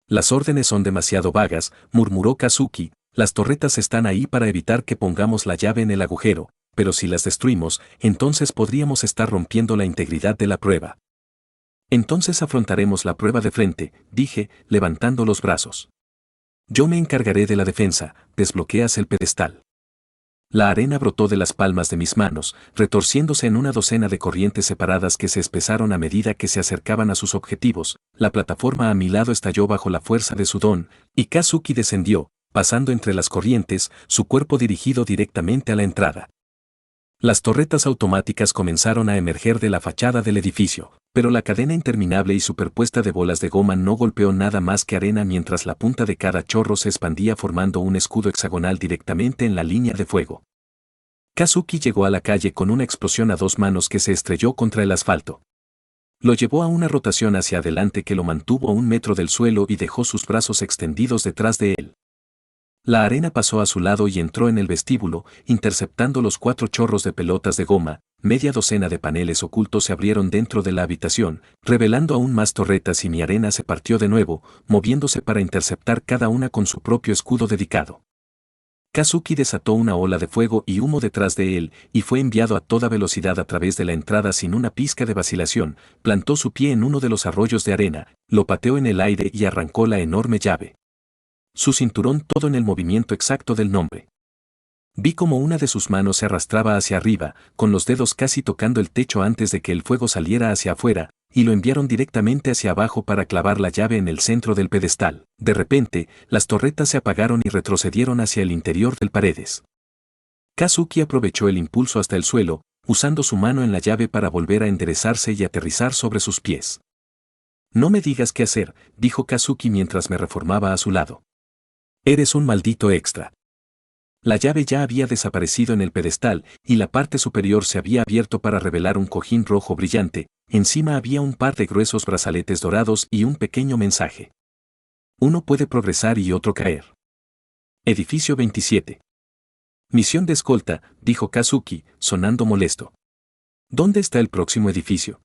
Las órdenes son demasiado vagas, murmuró Kazuki. Las torretas están ahí para evitar que pongamos la llave en el agujero, pero si las destruimos, entonces podríamos estar rompiendo la integridad de la prueba. Entonces afrontaremos la prueba de frente, dije, levantando los brazos. Yo me encargaré de la defensa, desbloqueas el pedestal. La arena brotó de las palmas de mis manos, retorciéndose en una docena de corrientes separadas que se espesaron a medida que se acercaban a sus objetivos. La plataforma a mi lado estalló bajo la fuerza de su don, y Kazuki descendió, pasando entre las corrientes, su cuerpo dirigido directamente a la entrada. Las torretas automáticas comenzaron a emerger de la fachada del edificio, pero la cadena interminable y superpuesta de bolas de goma no golpeó nada más que arena mientras la punta de cada chorro se expandía formando un escudo hexagonal directamente en la línea de fuego. Kazuki llegó a la calle con una explosión a 2 manos que se estrelló contra el asfalto. Lo llevó a una rotación hacia adelante que lo mantuvo a 1 metro del suelo y dejó sus brazos extendidos detrás de él. La arena pasó a su lado y entró en el vestíbulo, interceptando los 4 chorros de pelotas de goma. Media docena de paneles ocultos se abrieron dentro de la habitación, revelando aún más torretas y mi arena se partió de nuevo, moviéndose para interceptar cada una con su propio escudo dedicado. Kazuki desató una ola de fuego y humo detrás de él, y fue enviado a toda velocidad a través de la entrada sin una pizca de vacilación. Plantó su pie en uno de los arroyos de arena, lo pateó en el aire y arrancó la enorme llave. Su cinturón todo en el movimiento exacto del nombre. Vi como una de sus manos se arrastraba hacia arriba, con los dedos casi tocando el techo antes de que el fuego saliera hacia afuera, y lo enviaron directamente hacia abajo para clavar la llave en el centro del pedestal. De repente, las torretas se apagaron y retrocedieron hacia el interior del paredes. Kazuki aprovechó el impulso hasta el suelo, usando su mano en la llave para volver a enderezarse y aterrizar sobre sus pies. No me digas qué hacer, dijo Kazuki mientras me reformaba a su lado. Eres un maldito extra. La llave ya había desaparecido en el pedestal y la parte superior se había abierto para revelar un cojín rojo brillante. Encima había un par de gruesos brazaletes dorados y un pequeño mensaje. Uno puede progresar y otro caer. Edificio 27. Misión de escolta, dijo Kazuki, sonando molesto. ¿Dónde está el próximo edificio?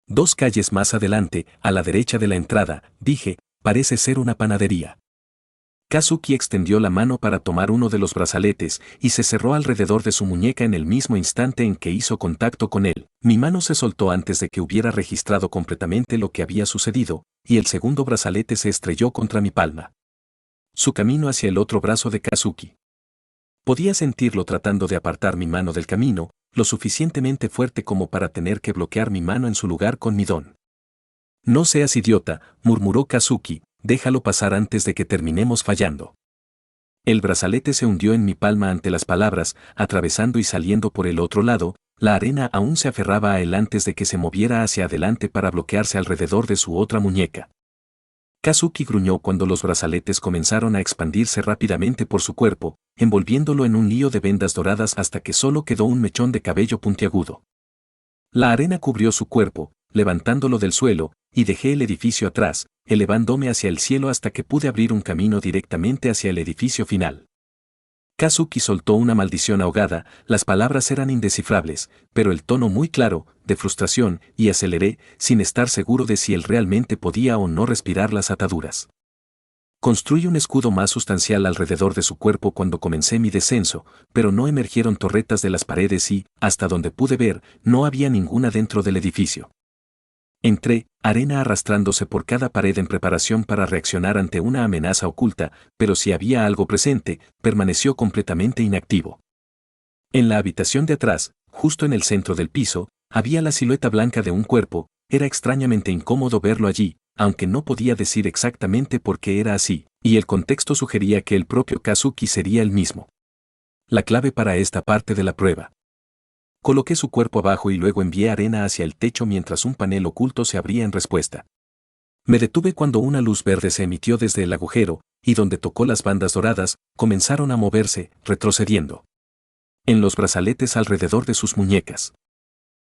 2 calles más adelante, a la derecha de la entrada, dije, parece ser una panadería. Kazuki extendió la mano para tomar uno de los brazaletes y se cerró alrededor de su muñeca en el mismo instante en que hizo contacto con él. Mi mano se soltó antes de que hubiera registrado completamente lo que había sucedido, y el segundo brazalete se estrelló contra mi palma. Su camino hacia el otro brazo de Kazuki. Podía sentirlo tratando de apartar mi mano del camino, lo suficientemente fuerte como para tener que bloquear mi mano en su lugar con mi don. No seas idiota, murmuró Kazuki. Déjalo pasar antes de que terminemos fallando. El brazalete se hundió en mi palma ante las palabras, atravesando y saliendo por el otro lado. La arena aún se aferraba a él antes de que se moviera hacia adelante para bloquearse alrededor de su otra muñeca. Kazuki gruñó cuando los brazaletes comenzaron a expandirse rápidamente por su cuerpo, envolviéndolo en un lío de vendas doradas hasta que solo quedó un mechón de cabello puntiagudo. La arena cubrió su cuerpo, levantándolo del suelo, y dejé el edificio atrás, elevándome hacia el cielo hasta que pude abrir un camino directamente hacia el edificio final. Kazuki soltó una maldición ahogada, las palabras eran indescifrables, pero el tono muy claro, de frustración, y aceleré, sin estar seguro de si él realmente podía o no respirar las ataduras. Construí un escudo más sustancial alrededor de su cuerpo cuando comencé mi descenso, pero no emergieron torretas de las paredes y, hasta donde pude ver, no había ninguna dentro del edificio. Entré, arena arrastrándose por cada pared en preparación para reaccionar ante una amenaza oculta, pero si había algo presente, permaneció completamente inactivo. En la habitación de atrás, justo en el centro del piso, había la silueta blanca de un cuerpo. Era extrañamente incómodo verlo allí, aunque no podía decir exactamente por qué era así, y el contexto sugería que el propio Kazuki sería el mismo. La clave para esta parte de la prueba. Coloqué su cuerpo abajo y luego envié arena hacia el techo mientras un panel oculto se abría en respuesta. Me detuve cuando una luz verde se emitió desde el agujero, y donde tocó las bandas doradas, comenzaron a moverse, retrocediendo. En los brazaletes alrededor de sus muñecas.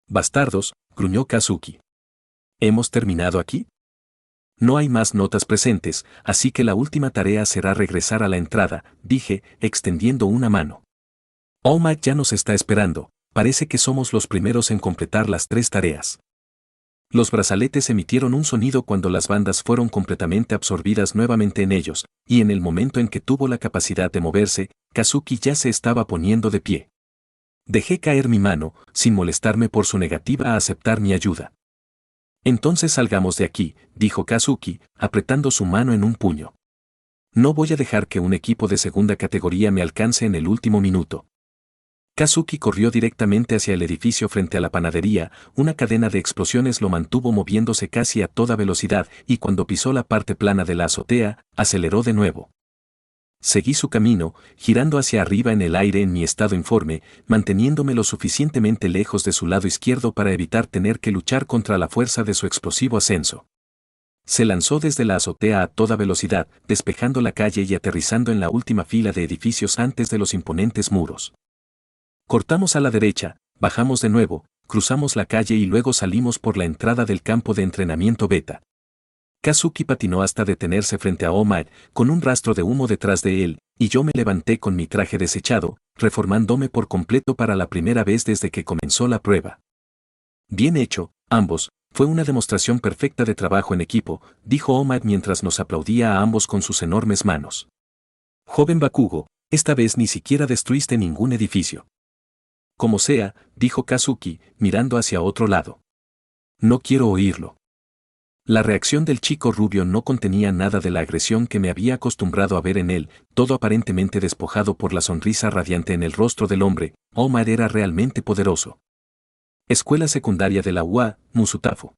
«Bastardos», gruñó Kazuki. ¿Hemos terminado aquí? No hay más notas presentes, así que la última tarea será regresar a la entrada, dije, extendiendo una mano. All Might ya nos está esperando. Parece que somos los primeros en completar las 3 tareas. Los brazaletes emitieron un sonido cuando las bandas fueron completamente absorbidas nuevamente en ellos, y en el momento en que tuvo la capacidad de moverse, Kazuki ya se estaba poniendo de pie. Dejé caer mi mano, sin molestarme por su negativa a aceptar mi ayuda. Entonces salgamos de aquí, dijo Kazuki, apretando su mano en un puño. No voy a dejar que un equipo de segunda categoría me alcance en el último minuto. Kazuki corrió directamente hacia el edificio frente a la panadería, una cadena de explosiones lo mantuvo moviéndose casi a toda velocidad y cuando pisó la parte plana de la azotea, aceleró de nuevo. Seguí su camino, girando hacia arriba en el aire en mi estado informe, manteniéndome lo suficientemente lejos de su lado izquierdo para evitar tener que luchar contra la fuerza de su explosivo ascenso. Se lanzó desde la azotea a toda velocidad, despejando la calle y aterrizando en la última fila de edificios antes de los imponentes muros. Cortamos a la derecha, bajamos de nuevo, cruzamos la calle y luego salimos por la entrada del campo de entrenamiento beta. Kazuki patinó hasta detenerse frente a Omar, con un rastro de humo detrás de él, y yo me levanté con mi traje desechado, reformándome por completo para la primera vez desde que comenzó la prueba. Bien hecho, ambos, fue una demostración perfecta de trabajo en equipo, dijo Omar mientras nos aplaudía a ambos con sus enormes manos. Joven Bakugo, esta vez ni siquiera destruiste ningún edificio. Como sea, dijo Kazuki, mirando hacia otro lado. No quiero oírlo. La reacción del chico rubio no contenía nada de la agresión que me había acostumbrado a ver en él, todo aparentemente despojado por la sonrisa radiante en el rostro del hombre. Omar era realmente poderoso. Escuela secundaria de la UA, Musutafo.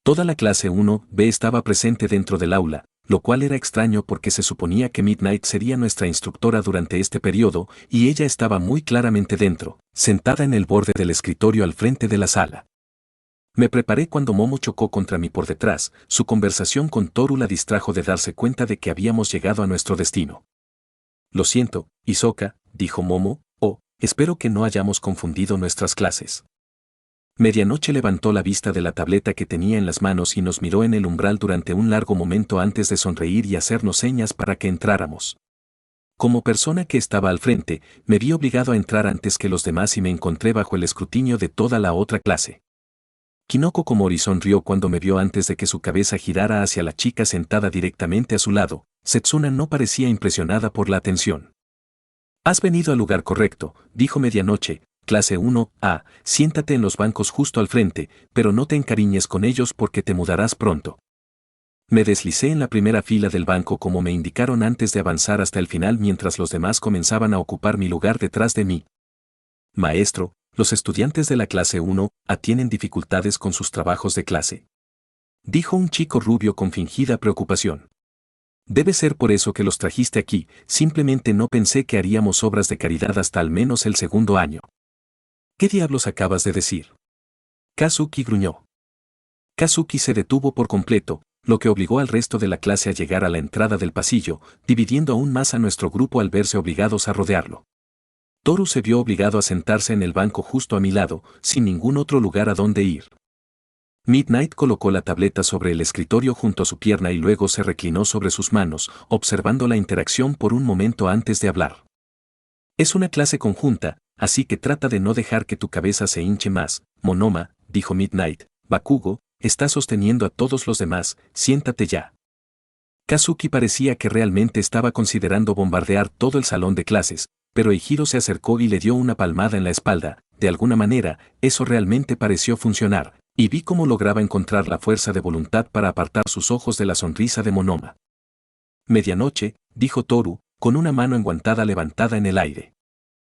Toda la clase 1B estaba presente dentro del aula, lo cual era extraño porque se suponía que Midnight sería nuestra instructora durante este periodo, y ella estaba muy claramente dentro, sentada en el borde del escritorio al frente de la sala. Me preparé cuando Momo chocó contra mí por detrás, su conversación con Toru la distrajo de darse cuenta de que habíamos llegado a nuestro destino. Lo siento, Hisoka, dijo Momo, espero que no hayamos confundido nuestras clases. Medianoche levantó la vista de la tableta que tenía en las manos y nos miró en el umbral durante un largo momento antes de sonreír y hacernos señas para que entráramos. Como persona que estaba al frente, me vi obligado a entrar antes que los demás y me encontré bajo el escrutinio de toda la otra clase. Kinoko Komori sonrió cuando me vio antes de que su cabeza girara hacia la chica sentada directamente a su lado. Setsuna no parecía impresionada por la atención. Has venido al lugar correcto, dijo Medianoche. Clase 1A, siéntate en los bancos justo al frente, pero no te encariñes con ellos porque te mudarás pronto. Me deslicé en la primera fila del banco como me indicaron antes de avanzar hasta el final mientras los demás comenzaban a ocupar mi lugar detrás de mí. Maestro, los estudiantes de la clase 1A tienen dificultades con sus trabajos de clase. Dijo un chico rubio con fingida preocupación. Debe ser por eso que los trajiste aquí, simplemente no pensé que haríamos obras de caridad hasta al menos el segundo año. ¿Qué diablos acabas de decir? Kazuki gruñó. Kazuki se detuvo por completo, lo que obligó al resto de la clase a llegar a la entrada del pasillo, dividiendo aún más a nuestro grupo al verse obligados a rodearlo. Toru se vio obligado a sentarse en el banco justo a mi lado, sin ningún otro lugar a donde ir. Midnight colocó la tableta sobre el escritorio junto a su pierna y luego se reclinó sobre sus manos, observando la interacción por un momento antes de hablar. Es una clase conjunta, así que trata de no dejar que tu cabeza se hinche más, Monoma, dijo Midnight. Bakugo, está sosteniendo a todos los demás, siéntate ya. Kazuki parecía que realmente estaba considerando bombardear todo el salón de clases, pero Eijiro se acercó y le dio una palmada en la espalda. De alguna manera, eso realmente pareció funcionar, y vi cómo lograba encontrar la fuerza de voluntad para apartar sus ojos de la sonrisa de Monoma. Medianoche, dijo Toru, con una mano enguantada levantada en el aire.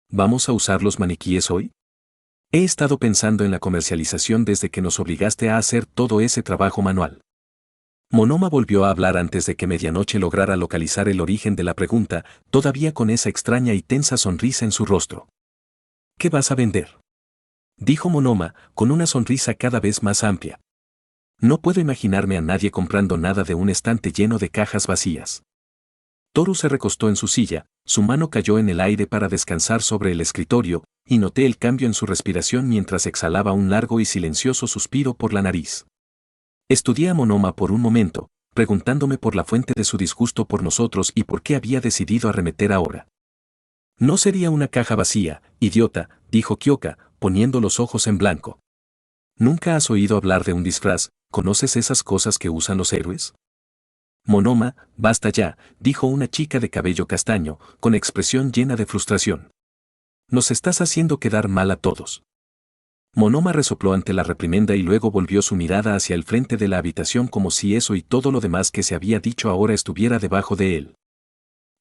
¿Vamos a usar los maniquíes hoy? He estado pensando en la comercialización desde que nos obligaste a hacer todo ese trabajo manual. Monoma volvió a hablar antes de que Medianoche lograra localizar el origen de la pregunta, todavía con esa extraña y tensa sonrisa en su rostro. ¿Qué vas a vender? Dijo Monoma, con una sonrisa cada vez más amplia. No puedo imaginarme a nadie comprando nada de un estante lleno de cajas vacías. Toru se recostó en su silla, su mano cayó en el aire para descansar sobre el escritorio, y noté el cambio en su respiración mientras exhalaba un largo y silencioso suspiro por la nariz. Estudié a Monoma por un momento, preguntándome por la fuente de su disgusto por nosotros y por qué había decidido arremeter ahora. No sería una caja vacía, idiota, dijo Kyoka, poniendo los ojos en blanco. ¿Nunca has oído hablar de un disfraz? ¿Conoces esas cosas que usan los héroes? Monoma, basta ya, dijo una chica de cabello castaño, con expresión llena de frustración. Nos estás haciendo quedar mal a todos. Monoma resopló ante la reprimenda y luego volvió su mirada hacia el frente de la habitación como si eso y todo lo demás que se había dicho ahora estuviera debajo de él.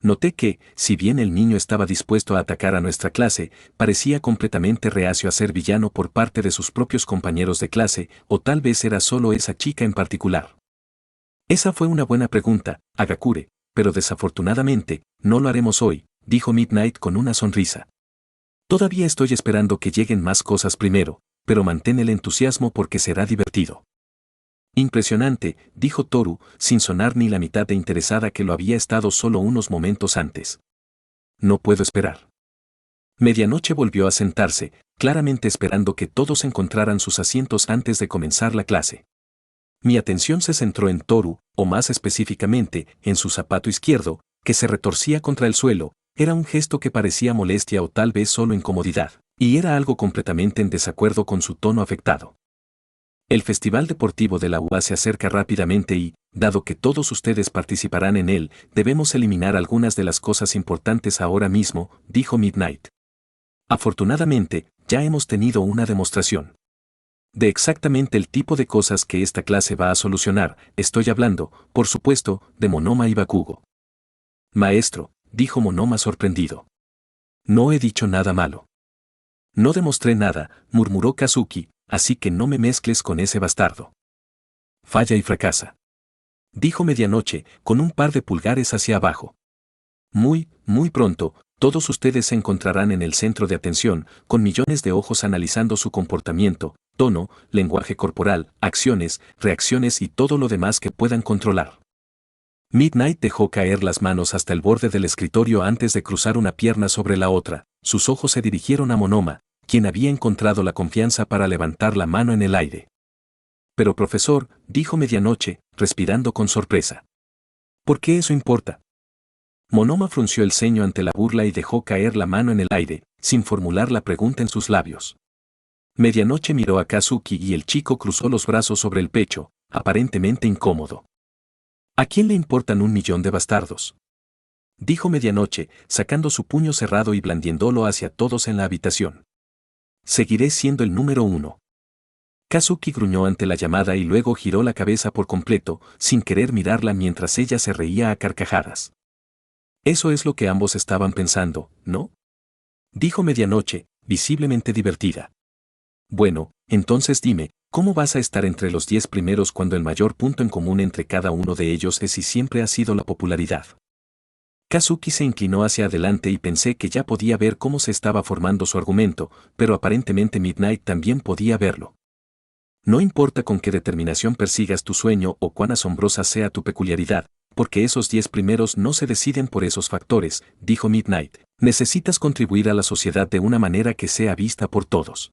Noté que, si bien el niño estaba dispuesto a atacar a nuestra clase, parecía completamente reacio a ser villano por parte de sus propios compañeros de clase, o tal vez era solo esa chica en particular. Esa fue una buena pregunta, Agakure, pero desafortunadamente, no lo haremos hoy, dijo Midnight con una sonrisa. Todavía estoy esperando que lleguen más cosas primero, pero mantén el entusiasmo porque será divertido. Impresionante, dijo Toru, sin sonar ni la mitad de interesada que lo había estado solo unos momentos antes. No puedo esperar. Medianoche volvió a sentarse, claramente esperando que todos encontraran sus asientos antes de comenzar la clase. Mi atención se centró en Toru, o más específicamente, en su zapato izquierdo, que se retorcía contra el suelo. Era un gesto que parecía molestia o tal vez solo incomodidad, y era algo completamente en desacuerdo con su tono afectado. El Festival Deportivo de la UA se acerca rápidamente y, dado que todos ustedes participarán en él, debemos eliminar algunas de las cosas importantes ahora mismo, dijo Midnight. Afortunadamente, ya hemos tenido una demostración de exactamente el tipo de cosas que esta clase va a solucionar. Estoy hablando, por supuesto, de Monoma y Bakugo. Maestro, dijo Monoma sorprendido. No he dicho nada malo. No demostré nada, murmuró Kazuki, así que no me mezcles con ese bastardo. Falla y fracasa. Dijo Medianoche, con un par de pulgares hacia abajo. Muy pronto, todos ustedes se encontrarán en el centro de atención, con millones de ojos analizando su comportamiento, tono, lenguaje corporal, acciones, reacciones y todo lo demás que puedan controlar. Midnight dejó caer las manos hasta el borde del escritorio antes de cruzar una pierna sobre la otra. Sus ojos se dirigieron a Monoma, quien había encontrado la confianza para levantar la mano en el aire. Pero profesor, dijo Medianoche, respirando con sorpresa. ¿Por qué eso importa? Monoma frunció el ceño ante la burla y dejó caer la mano en el aire, sin formular la pregunta en sus labios. Medianoche miró a Kazuki y el chico cruzó los brazos sobre el pecho, aparentemente incómodo. ¿A quién le importan 1.000.000 de bastardos? Dijo Medianoche, sacando su puño cerrado y blandiéndolo hacia todos en la habitación. Seguiré siendo el número 1. Kazuki gruñó ante la llamada y luego giró la cabeza por completo, sin querer mirarla mientras ella se reía a carcajadas. Eso es lo que ambos estaban pensando, ¿no? Dijo Medianoche, visiblemente divertida. Bueno, entonces dime, ¿cómo vas a estar entre los 10 primeros cuando el mayor punto en común entre cada uno de ellos es y siempre ha sido la popularidad? Kazuki se inclinó hacia adelante y pensé que ya podía ver cómo se estaba formando su argumento, pero aparentemente Midnight también podía verlo. No importa con qué determinación persigas tu sueño o cuán asombrosa sea tu peculiaridad, porque esos 10 primeros no se deciden por esos factores, dijo Midnight. Necesitas contribuir a la sociedad de una manera que sea vista por todos.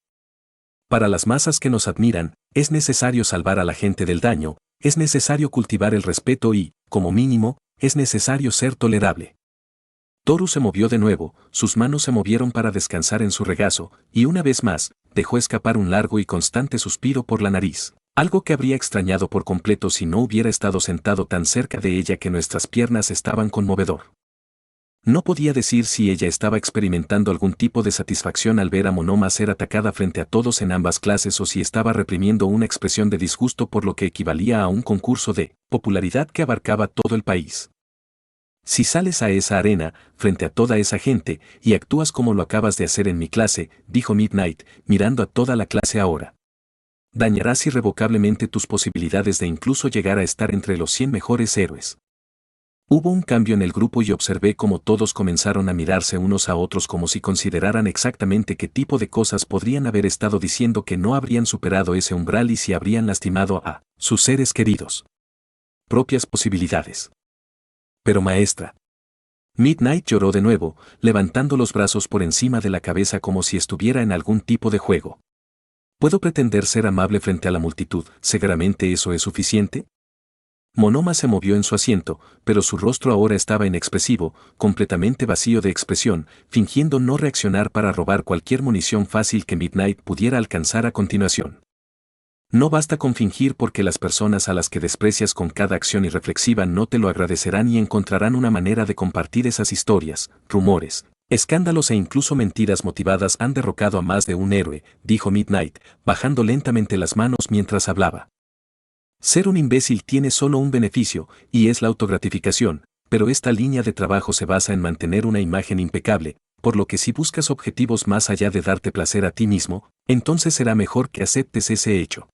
Para las masas que nos admiran, es necesario salvar a la gente del daño, es necesario cultivar el respeto y, como mínimo, es necesario ser tolerable. Toru se movió de nuevo, sus manos se movieron para descansar en su regazo, y una vez más, dejó escapar un largo y constante suspiro por la nariz. Algo que habría extrañado por completo si no hubiera estado sentado tan cerca de ella que nuestras piernas estaban conmovedor. No podía decir si ella estaba experimentando algún tipo de satisfacción al ver a Monoma ser atacada frente a todos en ambas clases o si estaba reprimiendo una expresión de disgusto por lo que equivalía a un concurso de popularidad que abarcaba todo el país. Si sales a esa arena, frente a toda esa gente, y actúas como lo acabas de hacer en mi clase, dijo Midnight, mirando a toda la clase ahora. Dañarás irrevocablemente tus posibilidades de incluso llegar a estar entre los 100 mejores héroes. Hubo un cambio en el grupo y observé cómo todos comenzaron a mirarse unos a otros como si consideraran exactamente qué tipo de cosas podrían haber estado diciendo que no habrían superado ese umbral y si habrían lastimado a sus seres queridos. Propias posibilidades. Pero maestra. Midnight lloró de nuevo, levantando los brazos por encima de la cabeza como si estuviera en algún tipo de juego. ¿Puedo pretender ser amable frente a la multitud? ¿Seguramente eso es suficiente? Monoma se movió en su asiento, pero su rostro ahora estaba inexpresivo, completamente vacío de expresión, fingiendo no reaccionar para robar cualquier munición fácil que Midnight pudiera alcanzar a continuación. No basta con fingir porque las personas a las que desprecias con cada acción irreflexiva no te lo agradecerán y encontrarán una manera de compartir esas historias, rumores, escándalos e incluso mentiras motivadas han derrocado a más de un héroe, dijo Midnight, bajando lentamente las manos mientras hablaba. Ser un imbécil tiene solo un beneficio, y es la autogratificación, pero esta línea de trabajo se basa en mantener una imagen impecable, por lo que si buscas objetivos más allá de darte placer a ti mismo, entonces será mejor que aceptes ese hecho.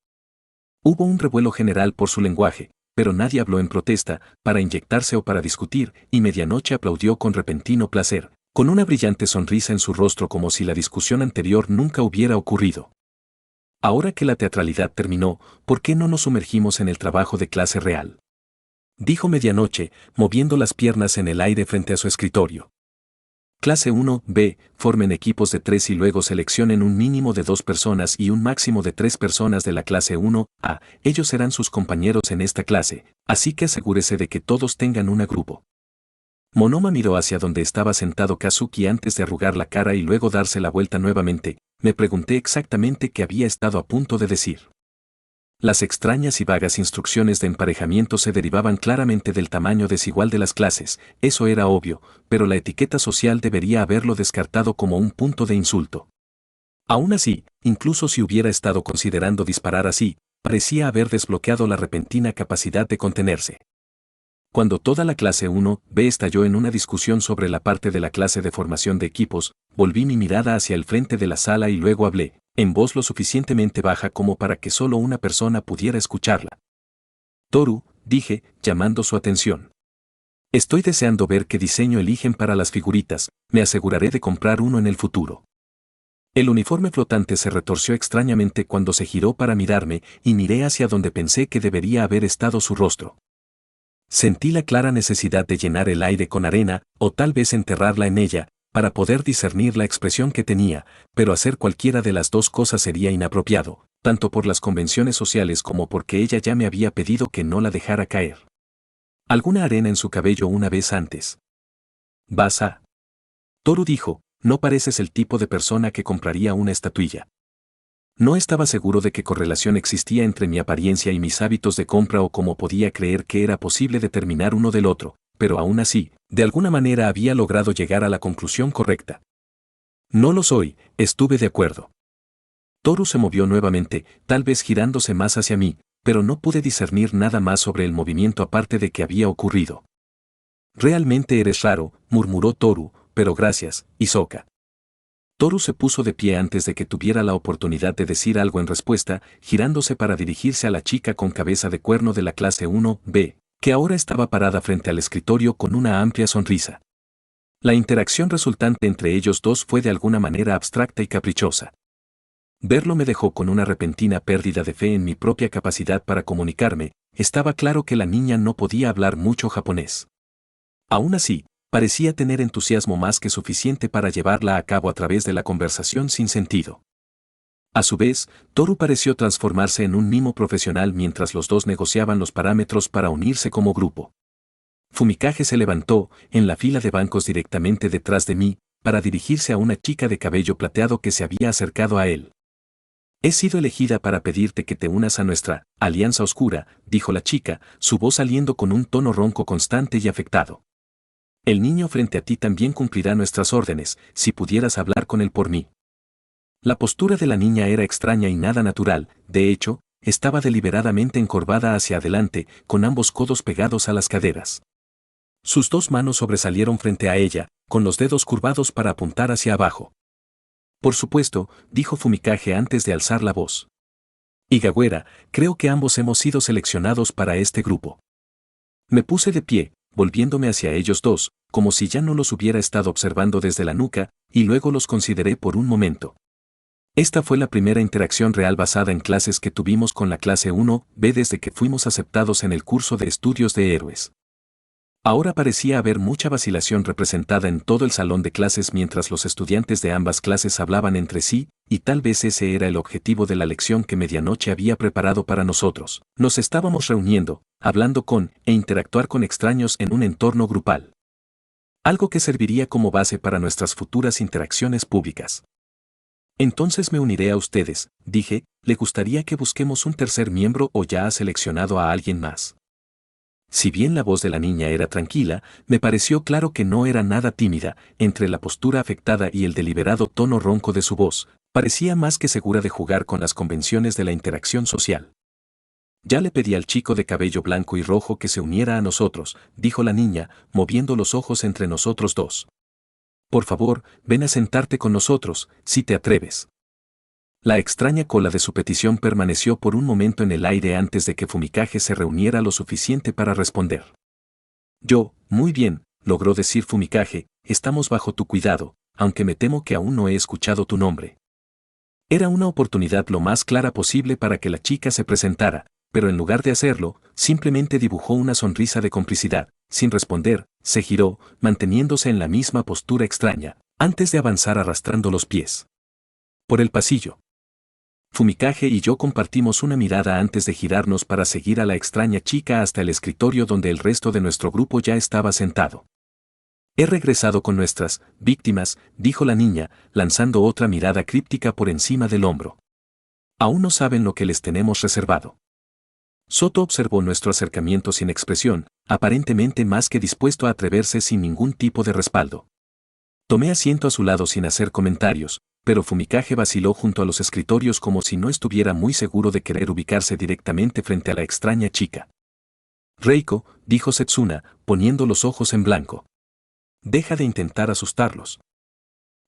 Hubo un revuelo general por su lenguaje, pero nadie habló en protesta, para inyectarse o para discutir, y Medianoche aplaudió con repentino placer, con una brillante sonrisa en su rostro como si la discusión anterior nunca hubiera ocurrido. Ahora que la teatralidad terminó, ¿por qué no nos sumergimos en el trabajo de clase real? Dijo Medianoche, moviendo las piernas en el aire frente a su escritorio. Clase 1B, formen equipos de 3 y luego seleccionen un mínimo de 2 personas y un máximo de 3 personas de la clase 1A. Ellos serán sus compañeros en esta clase, así que asegúrese de que todos tengan un grupo. Monoma miró hacia donde estaba sentado Kazuki antes de arrugar la cara y luego darse la vuelta nuevamente. Me pregunté exactamente qué había estado a punto de decir. Las extrañas y vagas instrucciones de emparejamiento se derivaban claramente del tamaño desigual de las clases, eso era obvio, pero la etiqueta social debería haberlo descartado como un punto de insulto. Aún así, incluso si hubiera estado considerando disparar así, parecía haber desbloqueado la repentina capacidad de contenerse. Cuando toda la clase 1B estalló en una discusión sobre la parte de la clase de formación de equipos, volví mi mirada hacia el frente de la sala y luego hablé, en voz lo suficientemente baja como para que solo una persona pudiera escucharla. Toru, dije, llamando su atención. Estoy deseando ver qué diseño eligen para las figuritas, me aseguraré de comprar uno en el futuro. El uniforme flotante se retorció extrañamente cuando se giró para mirarme y miré hacia donde pensé que debería haber estado su rostro. Sentí la clara necesidad de llenar el aire con arena, o tal vez enterrarla en ella, para poder discernir la expresión que tenía, pero hacer cualquiera de las dos cosas sería inapropiado, tanto por las convenciones sociales como porque ella ya me había pedido que no la dejara caer. Alguna arena en su cabello una vez antes. ¿Vas a? Toru dijo, no pareces el tipo de persona que compraría una estatuilla. No estaba seguro de qué correlación existía entre mi apariencia y mis hábitos de compra o cómo podía creer que era posible determinar uno del otro, pero aún así, de alguna manera había logrado llegar a la conclusión correcta. No lo soy, estuve de acuerdo. Toru se movió nuevamente, tal vez girándose más hacia mí, pero no pude discernir nada más sobre el movimiento aparte de que había ocurrido. Realmente eres raro, murmuró Toru, pero gracias, Hisoka. Toru se puso de pie antes de que tuviera la oportunidad de decir algo en respuesta, girándose para dirigirse a la chica con cabeza de cuerno de la clase 1B, que ahora estaba parada frente al escritorio con una amplia sonrisa. La interacción resultante entre ellos dos fue de alguna manera abstracta y caprichosa. Verlo me dejó con una repentina pérdida de fe en mi propia capacidad para comunicarme. Estaba claro que la niña no podía hablar mucho japonés. Aún así, parecía tener entusiasmo más que suficiente para llevarla a cabo a través de la conversación sin sentido. A su vez, Toru pareció transformarse en un mimo profesional mientras los dos negociaban los parámetros para unirse como grupo. Fumikage se levantó, en la fila de bancos directamente detrás de mí, para dirigirse a una chica de cabello plateado que se había acercado a él. He sido elegida para pedirte que te unas a nuestra alianza oscura, dijo la chica, su voz saliendo con un tono ronco constante y afectado. El niño frente a ti también cumplirá nuestras órdenes, si pudieras hablar con él por mí. La postura de la niña era extraña y nada natural, de hecho, estaba deliberadamente encorvada hacia adelante, con ambos codos pegados a las caderas. Sus dos manos sobresalieron frente a ella, con los dedos curvados para apuntar hacia abajo. Por supuesto, dijo Fumikage antes de alzar la voz. Higawera, creo que ambos hemos sido seleccionados para este grupo. Me puse de pie, volviéndome hacia ellos dos, como si ya no los hubiera estado observando desde la nuca, y luego los consideré por un momento. Esta fue la primera interacción real basada en clases que tuvimos con la clase 1B desde que fuimos aceptados en el curso de estudios de héroes. Ahora parecía haber mucha vacilación representada en todo el salón de clases mientras los estudiantes de ambas clases hablaban entre sí, y tal vez ese era el objetivo de la lección que Medianoche había preparado para nosotros. Nos estábamos reuniendo, hablando con e interactuar con extraños en un entorno grupal. Algo que serviría como base para nuestras futuras interacciones públicas. Entonces me uniré a ustedes, dije, ¿le gustaría que busquemos un tercer miembro o ya ha seleccionado a alguien más? Si bien la voz de la niña era tranquila, me pareció claro que no era nada tímida, entre la postura afectada y el deliberado tono ronco de su voz, parecía más que segura de jugar con las convenciones de la interacción social. Ya le pedí al chico de cabello blanco y rojo que se uniera a nosotros, dijo la niña, moviendo los ojos entre nosotros dos. Por favor, ven a sentarte con nosotros, si te atreves. La extraña cola de su petición permaneció por un momento en el aire antes de que Fumikage se reuniera lo suficiente para responder. Muy bien, logró decir Fumikage, estamos bajo tu cuidado, aunque me temo que aún no he escuchado tu nombre. Era una oportunidad lo más clara posible para que la chica se presentara, pero en lugar de hacerlo, simplemente dibujó una sonrisa de complicidad. Sin responder, se giró, manteniéndose en la misma postura extraña, antes de avanzar arrastrando los pies. Por el pasillo. Fumikage y yo compartimos una mirada antes de girarnos para seguir a la extraña chica hasta el escritorio donde el resto de nuestro grupo ya estaba sentado. He regresado con nuestras víctimas, dijo la niña, lanzando otra mirada críptica por encima del hombro. Aún no saben lo que les tenemos reservado. Soto observó nuestro acercamiento sin expresión, aparentemente más que dispuesto a atreverse sin ningún tipo de respaldo. Tomé asiento a su lado sin hacer comentarios, pero Fumikage vaciló junto a los escritorios como si no estuviera muy seguro de querer ubicarse directamente frente a la extraña chica. Reiko, dijo Setsuna, poniendo los ojos en blanco. Deja de intentar asustarlos.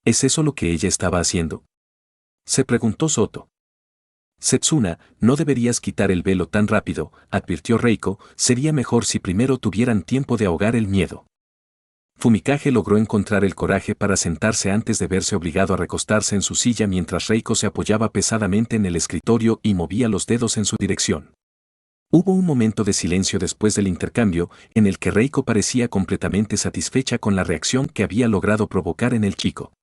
¿Es eso lo que ella estaba haciendo? Se preguntó Soto. Setsuna, no deberías quitar el velo tan rápido, advirtió Reiko, sería mejor si primero tuvieran tiempo de ahogar el miedo. Fumikage logró encontrar el coraje para sentarse antes de verse obligado a recostarse en su silla mientras Reiko se apoyaba pesadamente en el escritorio y movía los dedos en su dirección. Hubo un momento de silencio después del intercambio, en el que Reiko parecía completamente satisfecha con la reacción que había logrado provocar en el chico.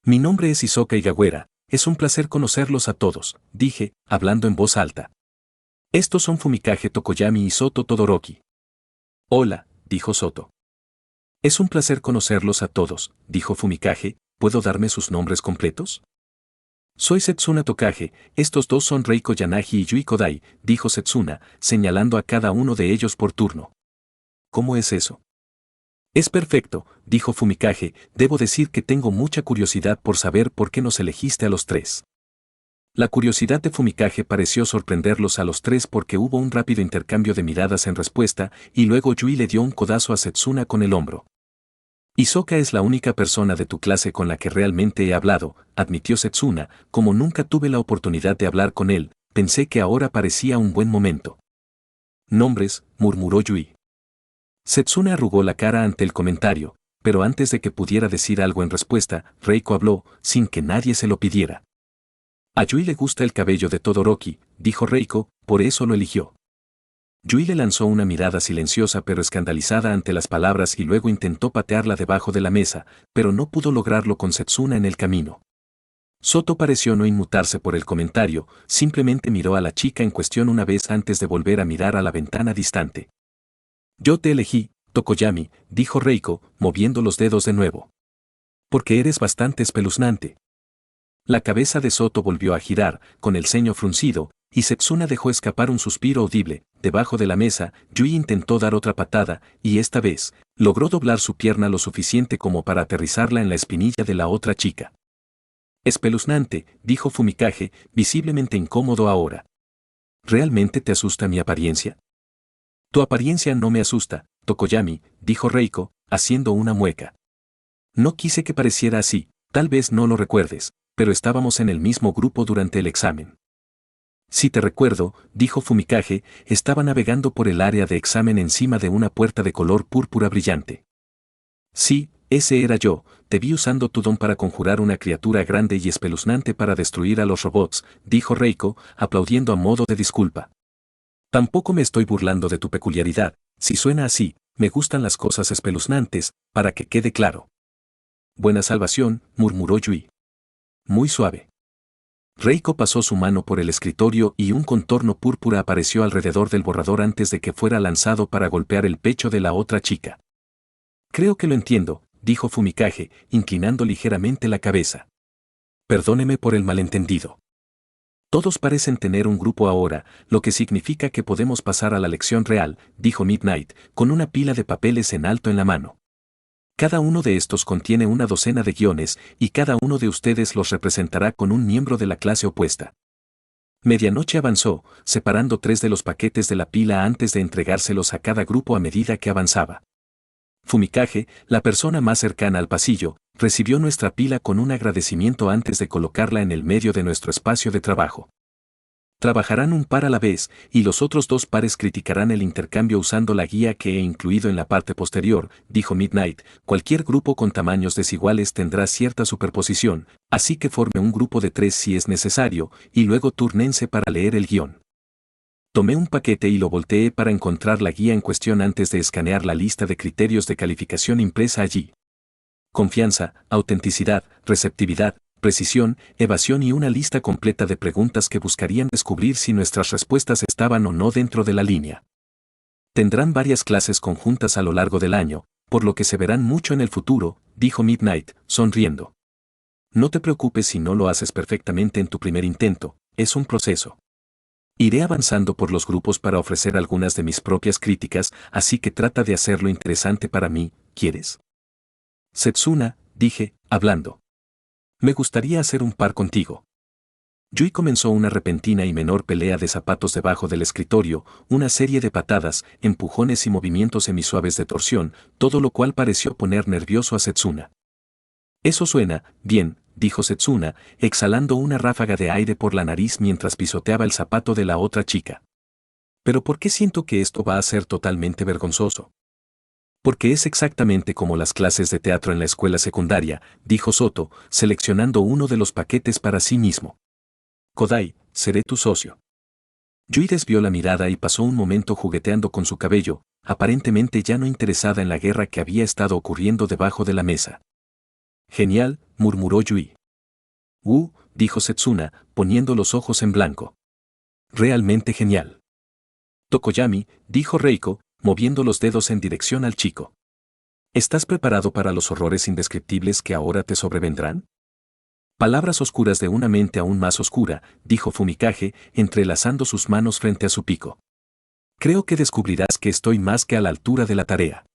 Mi nombre es Hisoka Higawera. Es un placer conocerlos a todos, dije, hablando en voz alta. Estos son Fumikage Tokoyami y Soto Todoroki. Hola, dijo Soto. Es un placer conocerlos a todos, dijo Fumikage, ¿puedo darme sus nombres completos? Soy Setsuna Tokage, estos dos son Reiko Yanagi y Yui Kodai, dijo Setsuna, señalando a cada uno de ellos por turno. ¿Cómo es eso? Es perfecto, dijo Fumikage, debo decir que tengo mucha curiosidad por saber por qué nos elegiste a los tres. La curiosidad de Fumikage pareció sorprenderlos a los tres porque hubo un rápido intercambio de miradas en respuesta, y luego Yui le dio un codazo a Setsuna con el hombro. Hisoka es la única persona de tu clase con la que realmente he hablado, admitió Setsuna, como nunca tuve la oportunidad de hablar con él, pensé que ahora parecía un buen momento. Nombres, murmuró Yui. Setsuna arrugó la cara ante el comentario, pero antes de que pudiera decir algo en respuesta, Reiko habló, sin que nadie se lo pidiera. A Yui le gusta el cabello de Todoroki, dijo Reiko, por eso lo eligió. Yui le lanzó una mirada silenciosa pero escandalizada ante las palabras y luego intentó patearla debajo de la mesa, pero no pudo lograrlo con Setsuna en el camino. Soto pareció no inmutarse por el comentario, simplemente miró a la chica en cuestión una vez antes de volver a mirar a la ventana distante. Yo te elegí, Tokoyami, dijo Reiko, moviendo los dedos de nuevo. Porque eres bastante espeluznante. La cabeza de Soto volvió a girar, con el ceño fruncido, y Setsuna dejó escapar un suspiro audible. Debajo de la mesa, Yui intentó dar otra patada, y esta vez, logró doblar su pierna lo suficiente como para aterrizarla en la espinilla de la otra chica. Espeluznante, dijo Fumikage, visiblemente incómodo ahora. ¿Realmente te asusta mi apariencia? Tu apariencia no me asusta, Tokoyami, dijo Reiko, haciendo una mueca. No quise que pareciera así, tal vez no lo recuerdes, pero estábamos en el mismo grupo durante el examen. Sí te recuerdo, dijo Fumikage, estaba navegando por el área de examen encima de una puerta de color púrpura brillante. Sí, ese era yo, te vi usando tu don para conjurar una criatura grande y espeluznante para destruir a los robots, dijo Reiko, aplaudiendo a modo de disculpa. Tampoco me estoy burlando de tu peculiaridad, si suena así, me gustan las cosas espeluznantes, para que quede claro. Buena salvación, murmuró Yui. Muy suave. Reiko pasó su mano por el escritorio y un contorno púrpura apareció alrededor del borrador antes de que fuera lanzado para golpear el pecho de la otra chica. Creo que lo entiendo, dijo Fumikage, inclinando ligeramente la cabeza. Perdóneme por el malentendido. Todos parecen tener un grupo ahora, lo que significa que podemos pasar a la lección real, dijo Midnight, con una pila de papeles en alto en la mano. Cada uno de estos contiene una docena de guiones y cada uno de ustedes los representará con un miembro de la clase opuesta. Medianoche avanzó, separando 3 de los paquetes de la pila antes de entregárselos a cada grupo a medida que avanzaba. Fumikage, la persona más cercana al pasillo, recibió nuestra pila con un agradecimiento antes de colocarla en el medio de nuestro espacio de trabajo. Trabajarán un par a la vez, y los otros 2 pares criticarán el intercambio usando la guía que he incluido en la parte posterior, dijo Midnight. Cualquier grupo con tamaños desiguales tendrá cierta superposición, así que forme un grupo de 3 si es necesario, y luego túrnense para leer el guión. Tomé un paquete y lo volteé para encontrar la guía en cuestión antes de escanear la lista de criterios de calificación impresa allí. Confianza, autenticidad, receptividad, precisión, evasión y una lista completa de preguntas que buscarían descubrir si nuestras respuestas estaban o no dentro de la línea. Tendrán varias clases conjuntas a lo largo del año, por lo que se verán mucho en el futuro, dijo Midnight, sonriendo. No te preocupes si no lo haces perfectamente en tu primer intento, es un proceso. Iré avanzando por los grupos para ofrecer algunas de mis propias críticas, así que trata de hacerlo interesante para mí, ¿quieres? Setsuna, dije, hablando. Me gustaría hacer un par contigo. Yui comenzó una repentina y menor pelea de zapatos debajo del escritorio, una serie de patadas, empujones y movimientos semisuaves de torsión, todo lo cual pareció poner nervioso a Setsuna. Eso suena, bien, dijo Setsuna, exhalando una ráfaga de aire por la nariz mientras pisoteaba el zapato de la otra chica. ¿Pero por qué siento que esto va a ser totalmente vergonzoso? Porque es exactamente como las clases de teatro en la escuela secundaria, dijo Soto, seleccionando uno de los paquetes para sí mismo. Kodai, seré tu socio. Yui desvió la mirada y pasó un momento jugueteando con su cabello, aparentemente ya no interesada en la guerra que había estado ocurriendo debajo de la mesa. Genial, murmuró Yui. Dijo Setsuna, poniendo los ojos en blanco. Realmente genial. Tokoyami, dijo Reiko, moviendo los dedos en dirección al chico. ¿Estás preparado para los horrores indescriptibles que ahora te sobrevendrán? Palabras oscuras de una mente aún más oscura, dijo Fumikage, entrelazando sus manos frente a su pico. Creo que descubrirás que estoy más que a la altura de la tarea.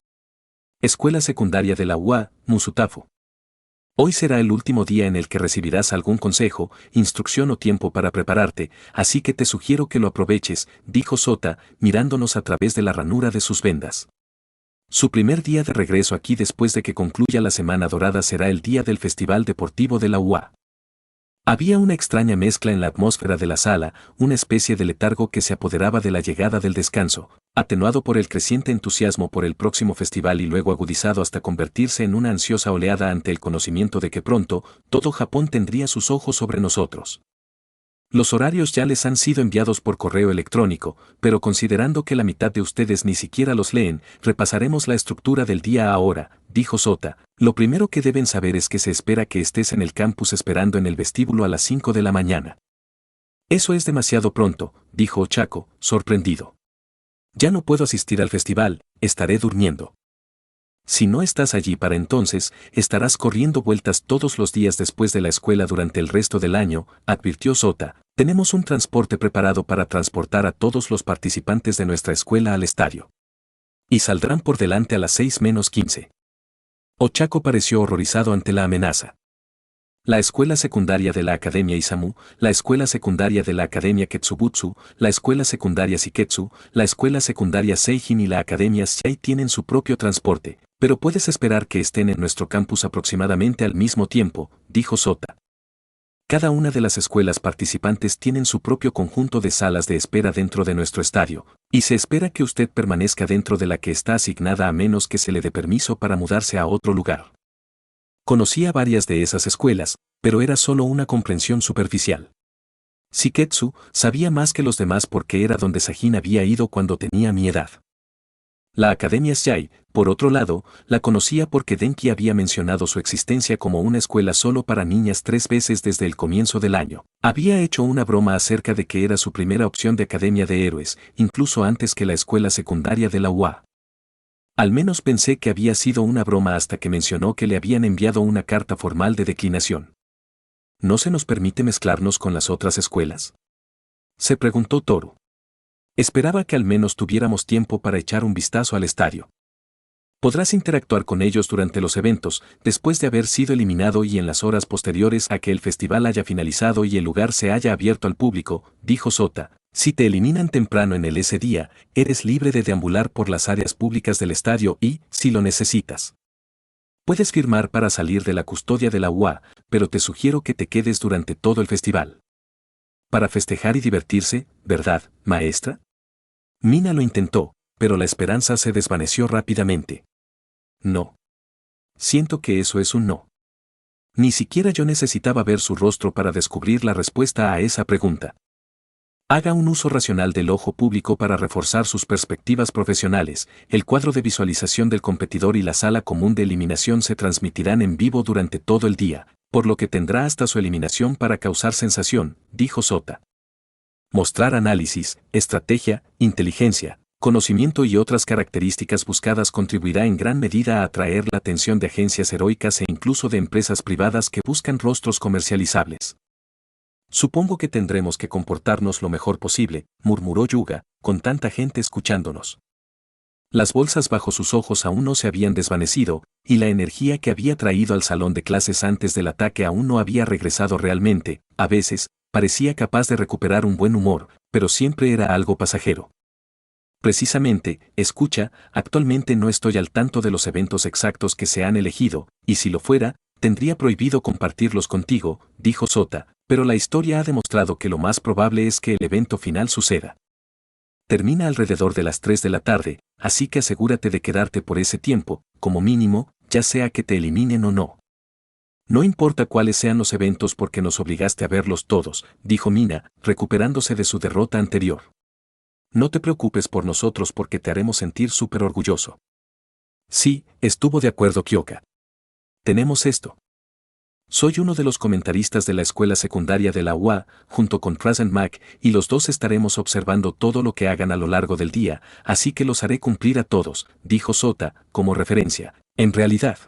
Escuela secundaria de la UA, Musutafu. Hoy será el último día en el que recibirás algún consejo, instrucción o tiempo para prepararte, así que te sugiero que lo aproveches, dijo Sota, mirándonos a través de la ranura de sus vendas. Su primer día de regreso aquí después de que concluya la Semana Dorada será el día del Festival Deportivo de la UA. Había una extraña mezcla en la atmósfera de la sala, una especie de letargo que se apoderaba de la llegada del descanso, atenuado por el creciente entusiasmo por el próximo festival y luego agudizado hasta convertirse en una ansiosa oleada ante el conocimiento de que pronto, todo Japón tendría sus ojos sobre nosotros. Los horarios ya les han sido enviados por correo electrónico, pero considerando que la mitad de ustedes ni siquiera los leen, repasaremos la estructura del día ahora, dijo Sota. Lo primero que deben saber es que se espera que estés en el campus esperando en el vestíbulo a las 5 de la mañana. Eso es demasiado pronto, dijo Ochako, sorprendido. Ya no puedo asistir al festival, estaré durmiendo. Si no estás allí para entonces, estarás corriendo vueltas todos los días después de la escuela durante el resto del año, advirtió Sota. Tenemos un transporte preparado para transportar a todos los participantes de nuestra escuela al estadio. Y saldrán por delante a las 6:15. Ochako pareció horrorizado ante la amenaza. La escuela secundaria de la Academia Isamu, la escuela secundaria de la Academia Ketsubutsu, la escuela secundaria Shiketsu, la escuela secundaria Seijin y la Academia Shiai tienen su propio transporte, pero puedes esperar que estén en nuestro campus aproximadamente al mismo tiempo, dijo Sota. Cada una de las escuelas participantes tienen su propio conjunto de salas de espera dentro de nuestro estadio, y se espera que usted permanezca dentro de la que está asignada a menos que se le dé permiso para mudarse a otro lugar. Conocía varias de esas escuelas, pero era solo una comprensión superficial. Shiketsu sabía más que los demás porque era donde Sajin había ido cuando tenía mi edad. La Academia Shiai, por otro lado, la conocía porque Denki había mencionado su existencia como una escuela solo para niñas 3 veces desde el comienzo del año. Había hecho una broma acerca de que era su primera opción de Academia de Héroes, incluso antes que la escuela secundaria de la UA. Al menos pensé que había sido una broma hasta que mencionó que le habían enviado una carta formal de declinación. ¿No se nos permite mezclarnos con las otras escuelas?, se preguntó Toru. Esperaba que al menos tuviéramos tiempo para echar un vistazo al estadio. Podrás interactuar con ellos durante los eventos, después de haber sido eliminado y en las horas posteriores a que el festival haya finalizado y el lugar se haya abierto al público, dijo Sota. Si te eliminan temprano en ese día, eres libre de deambular por las áreas públicas del estadio y, si lo necesitas, puedes firmar para salir de la custodia de la UA, pero te sugiero que te quedes durante todo el festival. Para festejar y divertirse, ¿verdad, maestra? Mina lo intentó, pero la esperanza se desvaneció rápidamente. No. Siento que eso es un no. Ni siquiera yo necesitaba ver su rostro para descubrir la respuesta a esa pregunta. Haga un uso racional del ojo público para reforzar sus perspectivas profesionales. El cuadro de visualización del competidor y la sala común de eliminación se transmitirán en vivo durante todo el día, por lo que tendrá hasta su eliminación para causar sensación, dijo Sota. Mostrar análisis, estrategia, inteligencia, conocimiento y otras características buscadas contribuirá en gran medida a atraer la atención de agencias heroicas e incluso de empresas privadas que buscan rostros comercializables. Supongo que tendremos que comportarnos lo mejor posible, murmuró Yuga, con tanta gente escuchándonos. Las bolsas bajo sus ojos aún no se habían desvanecido, y la energía que había traído al salón de clases antes del ataque aún no había regresado realmente. A veces, parecía capaz de recuperar un buen humor, pero siempre era algo pasajero. Precisamente, escucha, actualmente no estoy al tanto de los eventos exactos que se han elegido, y si lo fuera, tendría prohibido compartirlos contigo, dijo Sota, pero la historia ha demostrado que lo más probable es que el evento final suceda. Termina alrededor de las 3 de la tarde, así que asegúrate de quedarte por ese tiempo, como mínimo, ya sea que te eliminen o no. No importa cuáles sean los eventos porque nos obligaste a verlos todos, dijo Mina, recuperándose de su derrota anterior. No te preocupes por nosotros porque te haremos sentir súper orgulloso. Sí, estuvo de acuerdo Kyoka. Tenemos esto. Soy uno de los comentaristas de la escuela secundaria de la UA, junto con Present Mac, y los dos estaremos observando todo lo que hagan a lo largo del día, así que los haré cumplir a todos, dijo Sota, como referencia. En realidad,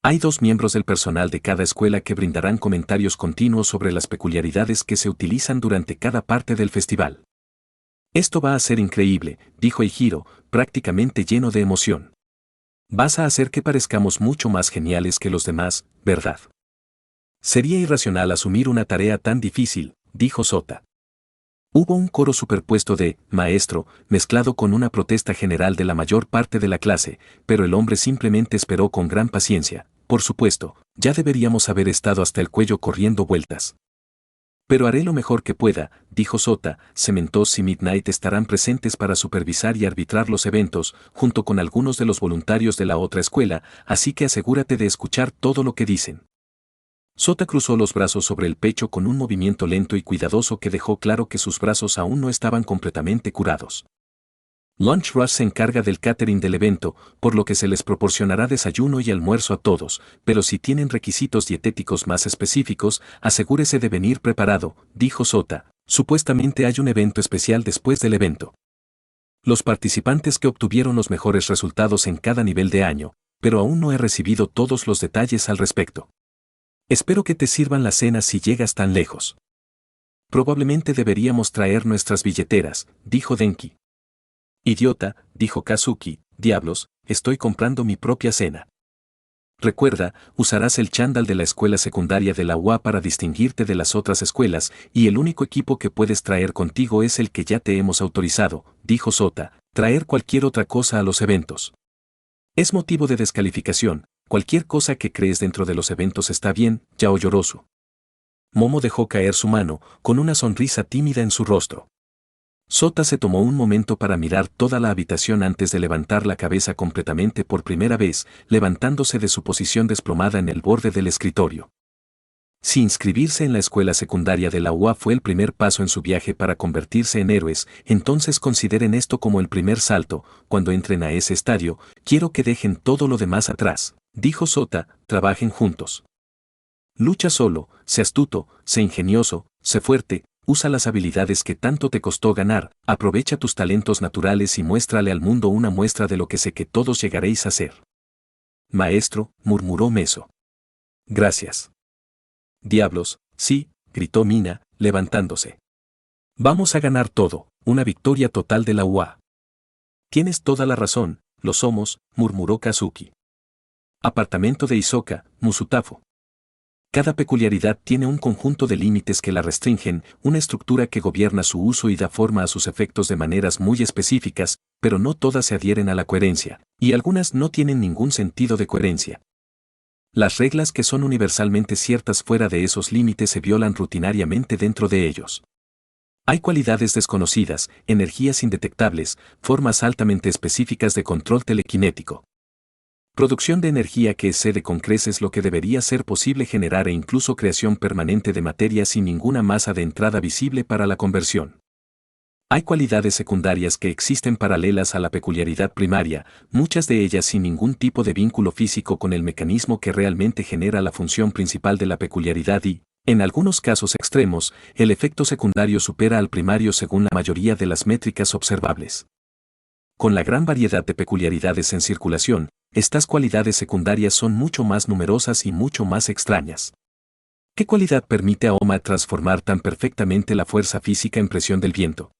hay 2 miembros del personal de cada escuela que brindarán comentarios continuos sobre las peculiaridades que se utilizan durante cada parte del festival. Esto va a ser increíble, dijo Eijiro, prácticamente lleno de emoción. Vas a hacer que parezcamos mucho más geniales que los demás, ¿verdad? Sería irracional asumir una tarea tan difícil, dijo Sota. Hubo un coro superpuesto de «maestro», mezclado con una protesta general de la mayor parte de la clase, pero el hombre simplemente esperó con gran paciencia. Por supuesto, Ya deberíamos haber estado hasta el cuello corriendo vueltas. Pero haré lo mejor que pueda, dijo Sota. Cementos y Midnight estarán presentes para supervisar y arbitrar los eventos, junto con algunos de los voluntarios de la otra escuela, así que asegúrate de escuchar todo lo que dicen. Sota cruzó los brazos sobre el pecho con un movimiento lento y cuidadoso que dejó claro que sus brazos aún no estaban completamente curados. Lunch Rush se encarga del catering del evento, por lo que se les proporcionará desayuno y almuerzo a todos, pero si tienen requisitos dietéticos más específicos, asegúrese de venir preparado, dijo Sota. Supuestamente hay un evento especial después del evento. Los participantes que obtuvieron los mejores resultados en cada nivel de año, pero aún no he recibido todos los detalles al respecto. Espero que te sirvan la cena si llegas tan lejos. Probablemente deberíamos traer nuestras billeteras, dijo Denki. Idiota, dijo Kazuki, diablos, estoy comprando mi propia cena. Recuerda, usarás el chándal de la escuela secundaria de la UA para distinguirte de las otras escuelas, y el único equipo que puedes traer contigo es el que ya te hemos autorizado, dijo Sota. Traer cualquier otra cosa a los eventos es motivo de descalificación. Cualquier cosa que crees dentro de los eventos está bien, Yaoyorozu. Momo dejó caer su mano, con una sonrisa tímida en su rostro. Sota se tomó un momento para mirar toda la habitación antes de levantar la cabeza completamente por primera vez, levantándose de su posición desplomada en el borde del escritorio. Si inscribirse en la escuela secundaria de la UA fue el primer paso en su viaje para convertirse en héroes, entonces consideren esto como el primer salto. Cuando entren a ese estadio, quiero que dejen todo lo demás atrás, dijo Sota. Trabajen juntos. Lucha solo, sé astuto, sé ingenioso, sé fuerte. Usa las habilidades que tanto te costó ganar, aprovecha tus talentos naturales y muéstrale al mundo una muestra de lo que sé que todos llegaréis a ser. Maestro, murmuró Meso. Gracias. Diablos, sí, gritó Mina, levantándose. Vamos a ganar todo, una victoria total de la UA. Tienes toda la razón, lo somos, murmuró Kazuki. Apartamento de Hisoka, Musutafo. Cada peculiaridad tiene un conjunto de límites que la restringen, una estructura que gobierna su uso y da forma a sus efectos de maneras muy específicas, pero no todas se adhieren a la coherencia, y algunas no tienen ningún sentido de coherencia. Las reglas que son universalmente ciertas fuera de esos límites se violan rutinariamente dentro de ellos. Hay cualidades desconocidas, energías indetectables, formas altamente específicas de control telequinético. Producción de energía que excede con creces lo que debería ser posible generar e incluso creación permanente de materia sin ninguna masa de entrada visible para la conversión. Hay cualidades secundarias que existen paralelas a la peculiaridad primaria, muchas de ellas sin ningún tipo de vínculo físico con el mecanismo que realmente genera la función principal de la peculiaridad y, en algunos casos extremos, el efecto secundario supera al primario según la mayoría de las métricas observables. Con la gran variedad de peculiaridades en circulación, estas cualidades secundarias son mucho más numerosas y mucho más extrañas. ¿Qué cualidad permite a Oma transformar tan perfectamente la fuerza física en presión del viento?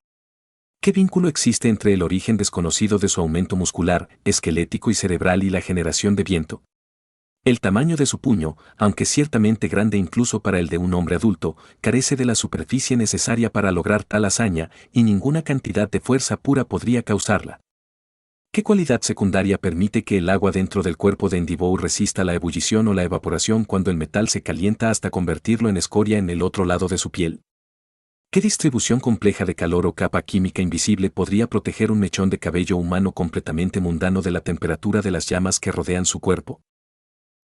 ¿Qué vínculo existe entre el origen desconocido de su aumento muscular, esquelético y cerebral y la generación de viento? El tamaño de su puño, aunque ciertamente grande incluso para el de un hombre adulto, carece de la superficie necesaria para lograr tal hazaña, y ninguna cantidad de fuerza pura podría causarla. ¿Qué cualidad secundaria permite que el agua dentro del cuerpo de Endeavor resista la ebullición o la evaporación cuando el metal se calienta hasta convertirlo en escoria en el otro lado de su piel? ¿Qué distribución compleja de calor o capa química invisible podría proteger un mechón de cabello humano completamente mundano de la temperatura de las llamas que rodean su cuerpo?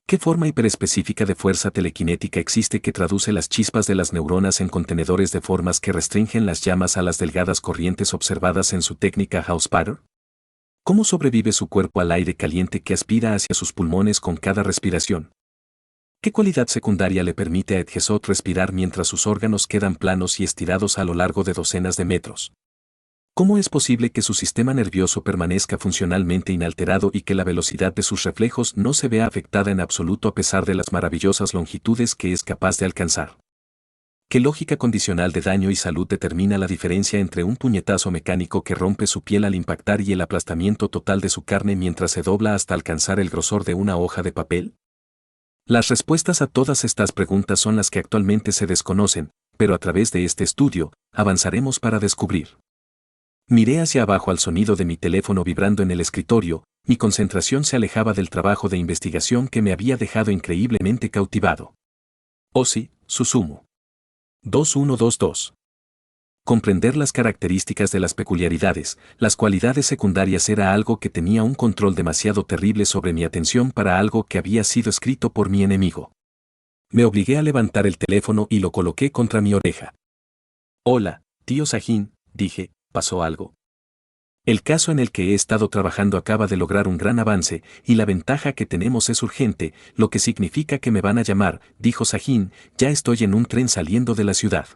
¿Qué forma hiperespecífica de fuerza telequinética existe que traduce las chispas de las neuronas en contenedores de formas que restringen las llamas a las delgadas corrientes observadas en su técnica Hausspatter? ¿Cómo sobrevive su cuerpo al aire caliente que aspira hacia sus pulmones con cada respiración? ¿Qué cualidad secundaria le permite a Edgesot respirar mientras sus órganos quedan planos y estirados a lo largo de docenas de metros? ¿Cómo es posible que su sistema nervioso permanezca funcionalmente inalterado y que la velocidad de sus reflejos no se vea afectada en absoluto a pesar de las maravillosas longitudes que es capaz de alcanzar? ¿Qué lógica condicional de daño y salud determina la diferencia entre un puñetazo mecánico que rompe su piel al impactar y el aplastamiento total de su carne mientras se dobla hasta alcanzar el grosor de una hoja de papel? Las respuestas a todas estas preguntas son las que actualmente se desconocen, pero a través de este estudio, avanzaremos para descubrir. Miré hacia abajo al sonido de mi teléfono vibrando en el escritorio, mi concentración se alejaba del trabajo de investigación que me había dejado increíblemente cautivado. Osi, Susumu. 2122. Comprender las características de las peculiaridades, las cualidades secundarias era algo que tenía un control demasiado terrible sobre mi atención para algo que había sido escrito por mi enemigo. Me obligué a levantar el teléfono y lo coloqué contra mi oreja. Hola, tío Sahin, dije, ¿pasó algo? El caso en el que he estado trabajando acaba de lograr un gran avance, y la ventaja que tenemos es urgente, lo que significa que me van a llamar, dijo Sahin, ya estoy en un tren saliendo de la ciudad.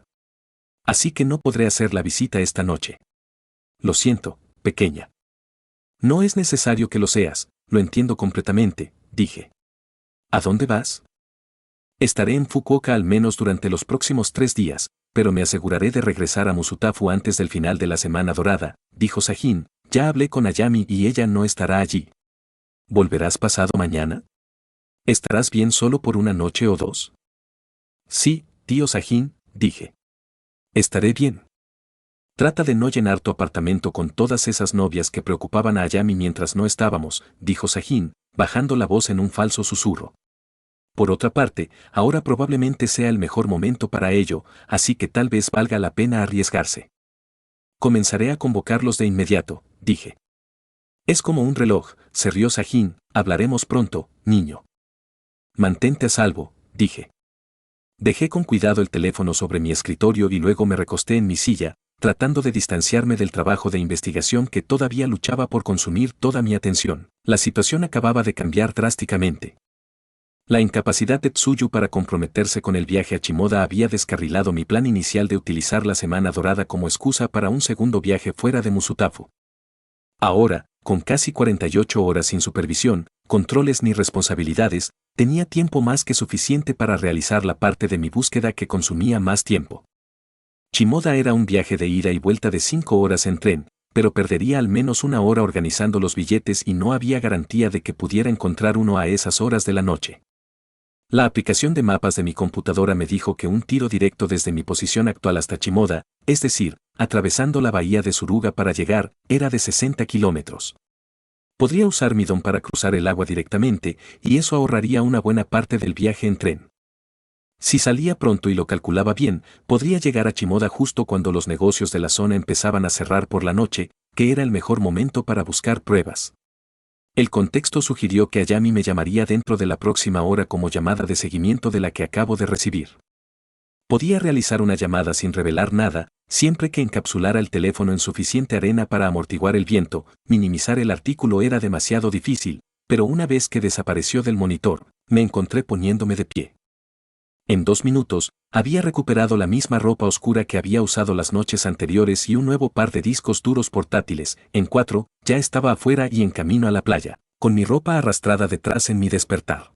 Así que no podré hacer la visita esta noche. Lo siento, pequeña. No es necesario que lo seas, lo entiendo completamente, dije. ¿A dónde vas? Estaré en Fukuoka al menos durante los próximos 3 días, pero me aseguraré de regresar a Musutafu antes del final de la semana dorada, dijo Sahin, ya hablé con Ayami y ella no estará allí. ¿Volverás pasado mañana? ¿Estarás bien solo por una noche o 2? Sí, tío Sahin, dije. Estaré bien. Trata de no llenar tu apartamento con todas esas novias que preocupaban a Ayami mientras no estábamos, dijo Sahin, bajando la voz en un falso susurro. Por otra parte, ahora probablemente sea el mejor momento para ello, así que tal vez valga la pena arriesgarse. Comenzaré a convocarlos de inmediato, dije. Es como un reloj, se rió Sahin, hablaremos pronto, niño. Mantente a salvo, dije. Dejé con cuidado el teléfono sobre mi escritorio y luego me recosté en mi silla, tratando de distanciarme del trabajo de investigación que todavía luchaba por consumir toda mi atención. La situación acababa de cambiar drásticamente. La incapacidad de Tsuyu para comprometerse con el viaje a Shimoda había descarrilado mi plan inicial de utilizar la semana dorada como excusa para un segundo viaje fuera de Musutafu. Ahora, con casi 48 horas sin supervisión, controles ni responsabilidades, tenía tiempo más que suficiente para realizar la parte de mi búsqueda que consumía más tiempo. Shimoda era un viaje de ida y vuelta de 5 horas en tren, pero perdería al menos 1 hora organizando los billetes y no había garantía de que pudiera encontrar uno a esas horas de la noche. La aplicación de mapas de mi computadora me dijo que un tiro directo desde mi posición actual hasta Shimoda, es decir, atravesando la bahía de Suruga para llegar, era de 60 kilómetros. Podría usar mi don para cruzar el agua directamente, y eso ahorraría una buena parte del viaje en tren. Si salía pronto y lo calculaba bien, podría llegar a Shimoda justo cuando los negocios de la zona empezaban a cerrar por la noche, que era el mejor momento para buscar pruebas. El contexto sugirió que Ayami me llamaría dentro de la próxima hora como llamada de seguimiento de la que acabo de recibir. Podía realizar una llamada sin revelar nada, siempre que encapsulara el teléfono en suficiente arena para amortiguar el viento. Minimizar el artículo era demasiado difícil, pero una vez que desapareció del monitor, me encontré poniéndome de pie. En 2 minutos, había recuperado la misma ropa oscura que había usado las noches anteriores y un nuevo par de discos duros portátiles. En 4, ya estaba afuera y en camino a la playa, con mi ropa arrastrada detrás en mi despertar.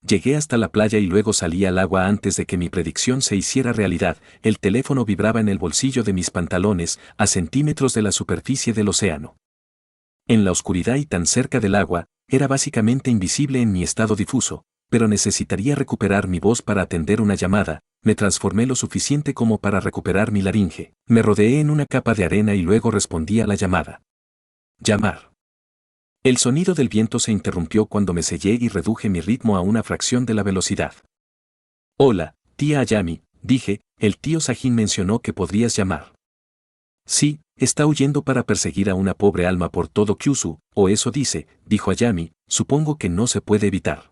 Llegué hasta la playa y luego salí al agua antes de que mi predicción se hiciera realidad. El teléfono vibraba en el bolsillo de mis pantalones, a centímetros de la superficie del océano. En la oscuridad y tan cerca del agua, era básicamente invisible en mi estado difuso, pero necesitaría recuperar mi voz para atender una llamada. Me transformé lo suficiente como para recuperar mi laringe. Me rodeé en una capa de arena y luego respondí a la llamada. Llamar. El sonido del viento se interrumpió cuando me sellé y reduje mi ritmo a una fracción de la velocidad. Hola, tía Ayami, dije, el tío Sahin mencionó que podrías llamar. Sí, está huyendo para perseguir a una pobre alma por todo Kyushu, o eso dice, dijo Ayami, supongo que no se puede evitar.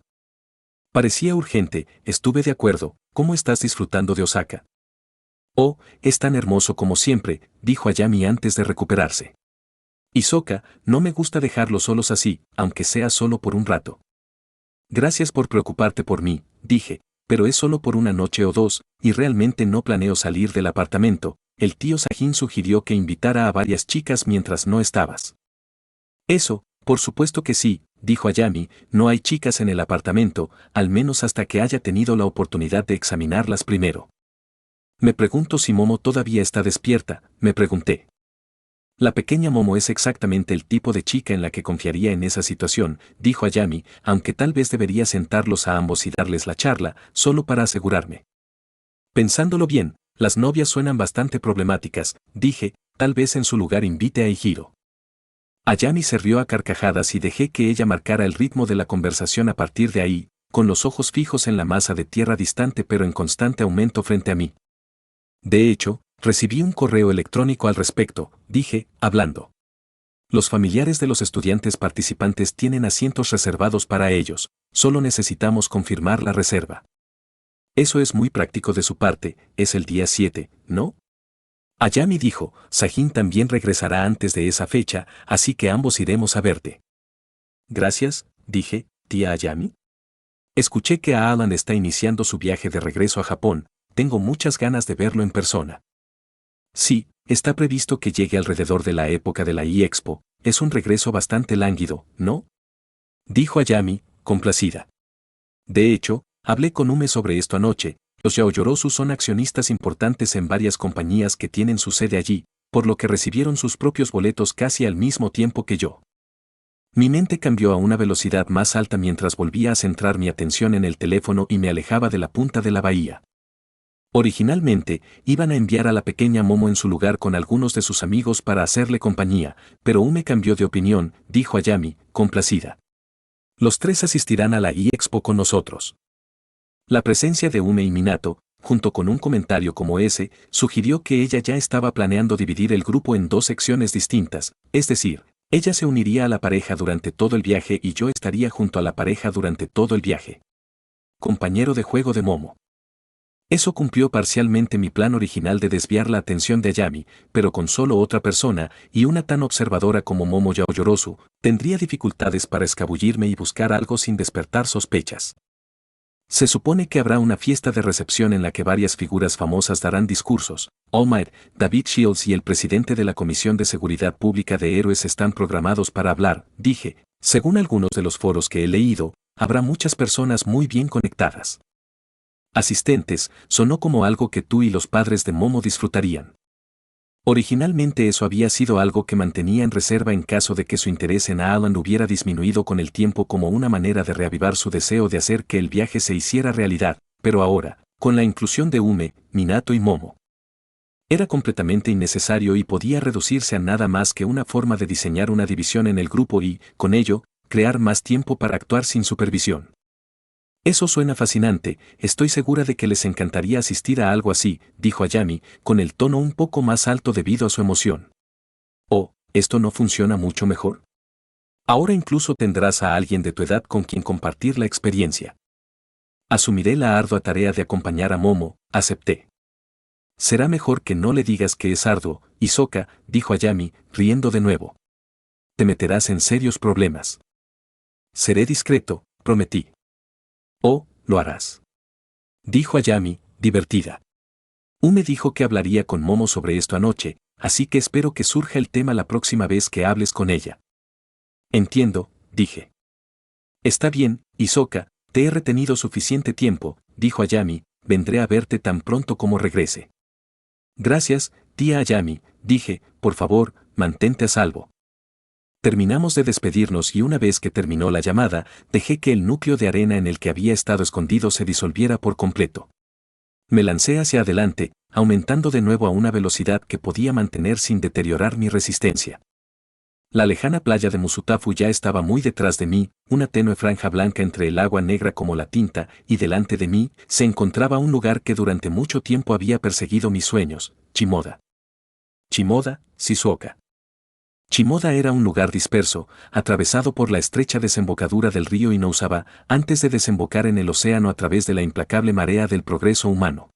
Parecía urgente, estuve de acuerdo. ¿Cómo estás disfrutando de Osaka? Oh, es tan hermoso como siempre, dijo Ayami antes de recuperarse. Hisoka, no me gusta dejarlos solos así, aunque sea solo por un rato. Gracias por preocuparte por mí, dije, pero es solo por una noche o 2, y realmente no planeo salir del apartamento. El tío Sahin sugirió que invitara a varias chicas mientras no estabas. Eso, por supuesto que sí, dijo Ayami, no hay chicas en el apartamento, al menos hasta que haya tenido la oportunidad de examinarlas primero. Me pregunto si Momo todavía está despierta, me pregunté. La pequeña Momo es exactamente el tipo de chica en la que confiaría en esa situación, dijo Ayami, aunque tal vez debería sentarlos a ambos y darles la charla, solo para asegurarme. Pensándolo bien, las novias suenan bastante problemáticas, dije, tal vez en su lugar invite a Ihiro. Ayami se rió a carcajadas y dejé que ella marcara el ritmo de la conversación a partir de ahí, con los ojos fijos en la masa de tierra distante pero en constante aumento frente a mí. De hecho, recibí un correo electrónico al respecto, dije, hablando. Los familiares de los estudiantes participantes tienen asientos reservados para ellos, solo necesitamos confirmar la reserva. Eso es muy práctico de su parte, es el día 7, ¿no? Ayami dijo, Sajin también regresará antes de esa fecha, así que ambos iremos a verte. Gracias, dije, tía Ayami. Escuché que Alan está iniciando su viaje de regreso a Japón, tengo muchas ganas de verlo en persona. Sí, está previsto que llegue alrededor de la época de la e-Expo, es un regreso bastante lánguido, ¿no? Dijo Ayami, complacida. De hecho, hablé con Ume sobre esto anoche, los Yaoyorozu son accionistas importantes en varias compañías que tienen su sede allí, por lo que recibieron sus propios boletos casi al mismo tiempo que yo. Mi mente cambió a una velocidad más alta mientras volvía a centrar mi atención en el teléfono y me alejaba de la punta de la bahía. Originalmente, iban a enviar a la pequeña Momo en su lugar con algunos de sus amigos para hacerle compañía, pero Ume cambió de opinión, dijo Ayami, complacida. Los tres asistirán a la e-Expo con nosotros. La presencia de Ume y Minato, junto con un comentario como ese, sugirió que ella ya estaba planeando dividir el grupo en dos secciones distintas, es decir, ella se uniría a la pareja durante todo el viaje y yo estaría junto a la pareja durante todo el viaje. Compañero de juego de Momo. Eso cumplió parcialmente mi plan original de desviar la atención de Ayami, pero con solo otra persona, y una tan observadora como Momo Yaoyorozu, tendría dificultades para escabullirme y buscar algo sin despertar sospechas. Se supone que habrá una fiesta de recepción en la que varias figuras famosas darán discursos. All Might, David Shields y el presidente de la Comisión de Seguridad Pública de Héroes están programados para hablar, dije. Según algunos de los foros que he leído, habrá muchas personas muy bien conectadas. Asistentes, sonó como algo que tú y los padres de Momo disfrutarían. Originalmente eso había sido algo que mantenía en reserva en caso de que su interés en Alan hubiera disminuido con el tiempo como una manera de reavivar su deseo de hacer que el viaje se hiciera realidad, pero ahora, con la inclusión de Ume, Minato y Momo, era completamente innecesario y podía reducirse a nada más que una forma de diseñar una división en el grupo y, con ello, crear más tiempo para actuar sin supervisión. Eso suena fascinante, estoy segura de que les encantaría asistir a algo así, dijo Ayami, con el tono un poco más alto debido a su emoción. Oh, ¿esto no funciona mucho mejor? Ahora incluso tendrás a alguien de tu edad con quien compartir la experiencia. Asumiré la ardua tarea de acompañar a Momo, acepté. Será mejor que no le digas que es arduo, Hisoka, dijo Ayami, riendo de nuevo. Te meterás en serios problemas. Seré discreto, prometí. Oh, lo harás. Dijo Ayami, divertida. Ume dijo que hablaría con Momo sobre esto anoche, así que espero que surja el tema la próxima vez que hables con ella. Entiendo, dije. Está bien, Hisoka, te he retenido suficiente tiempo, dijo Ayami, vendré a verte tan pronto como regrese. Gracias, tía Ayami, dije, por favor, mantente a salvo. Terminamos de despedirnos y una vez que terminó la llamada, dejé que el núcleo de arena en el que había estado escondido se disolviera por completo. Me lancé hacia adelante, aumentando de nuevo a una velocidad que podía mantener sin deteriorar mi resistencia. La lejana playa de Musutafu ya estaba muy detrás de mí, una tenue franja blanca entre el agua negra como la tinta, y delante de mí se encontraba un lugar que durante mucho tiempo había perseguido mis sueños, Shimoda. Shimoda, Shizuoka. Shimoda era un lugar disperso, atravesado por la estrecha desembocadura del río Inousaba, antes de desembocar en el océano a través de la implacable marea del progreso humano.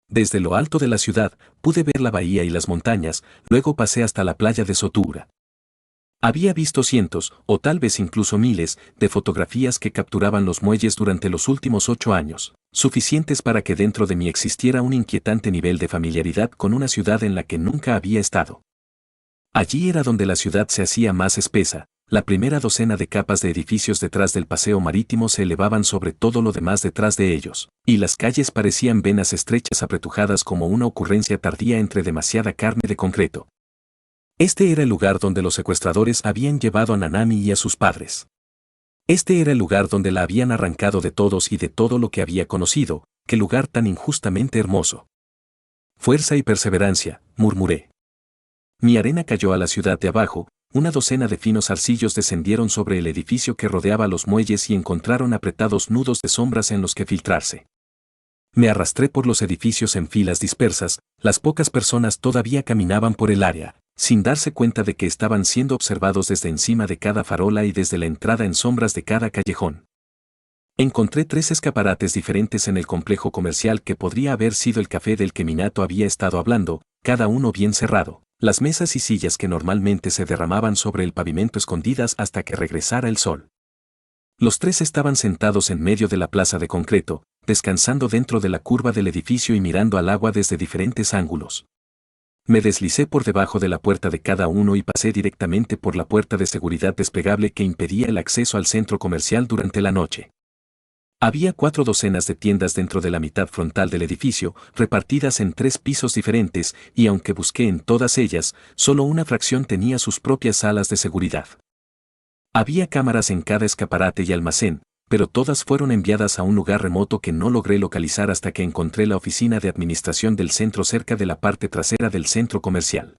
Desde lo alto de la ciudad, pude ver la bahía y las montañas, luego pasé hasta la playa de Sotura. Había visto cientos, o tal vez incluso miles, de fotografías que capturaban los muelles durante los últimos 8 años, suficientes para que dentro de mí existiera un inquietante nivel de familiaridad con una ciudad en la que nunca había estado. Allí era donde la ciudad se hacía más espesa, la primera docena de capas de edificios detrás del paseo marítimo se elevaban sobre todo lo demás detrás de ellos, y las calles parecían venas estrechas apretujadas como una ocurrencia tardía entre demasiada carne de concreto. Este era el lugar donde los secuestradores habían llevado a Nanami y a sus padres. Este era el lugar donde la habían arrancado de todos y de todo lo que había conocido, qué lugar tan injustamente hermoso. Fuerza y perseverancia, murmuré. Mi arena cayó a la ciudad de abajo, una docena de finos arcillos descendieron sobre el edificio que rodeaba los muelles y encontraron apretados nudos de sombras en los que filtrarse. Me arrastré por los edificios en filas dispersas, las pocas personas todavía caminaban por el área, sin darse cuenta de que estaban siendo observados desde encima de cada farola y desde la entrada en sombras de cada callejón. Encontré 3 escaparates diferentes en el complejo comercial que podría haber sido el café del que Minato había estado hablando, cada uno bien cerrado, las mesas y sillas que normalmente se derramaban sobre el pavimento escondidas hasta que regresara el sol. Los 3 estaban sentados en medio de la plaza de concreto, descansando dentro de la curva del edificio y mirando al agua desde diferentes ángulos. Me deslicé por debajo de la puerta de cada uno y pasé directamente por la puerta de seguridad desplegable que impedía el acceso al centro comercial durante la noche. Había 4 docenas de tiendas dentro de la mitad frontal del edificio, repartidas en 3 pisos diferentes, y aunque busqué en todas ellas, solo una fracción tenía sus propias salas de seguridad. Había cámaras en cada escaparate y almacén, pero todas fueron enviadas a un lugar remoto que no logré localizar hasta que encontré la oficina de administración del centro cerca de la parte trasera del centro comercial.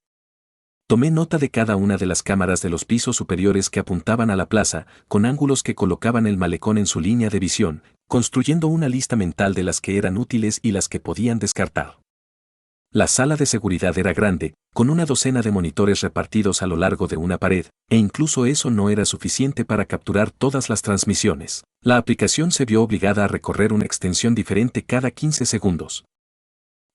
Tomé nota de cada una de las cámaras de los pisos superiores que apuntaban a la plaza, con ángulos que colocaban el malecón en su línea de visión, construyendo una lista mental de las que eran útiles y las que podían descartar. La sala de seguridad era grande, con una docena de monitores repartidos a lo largo de una pared, e incluso eso no era suficiente para capturar todas las transmisiones. La aplicación se vio obligada a recorrer una extensión diferente cada 15 segundos.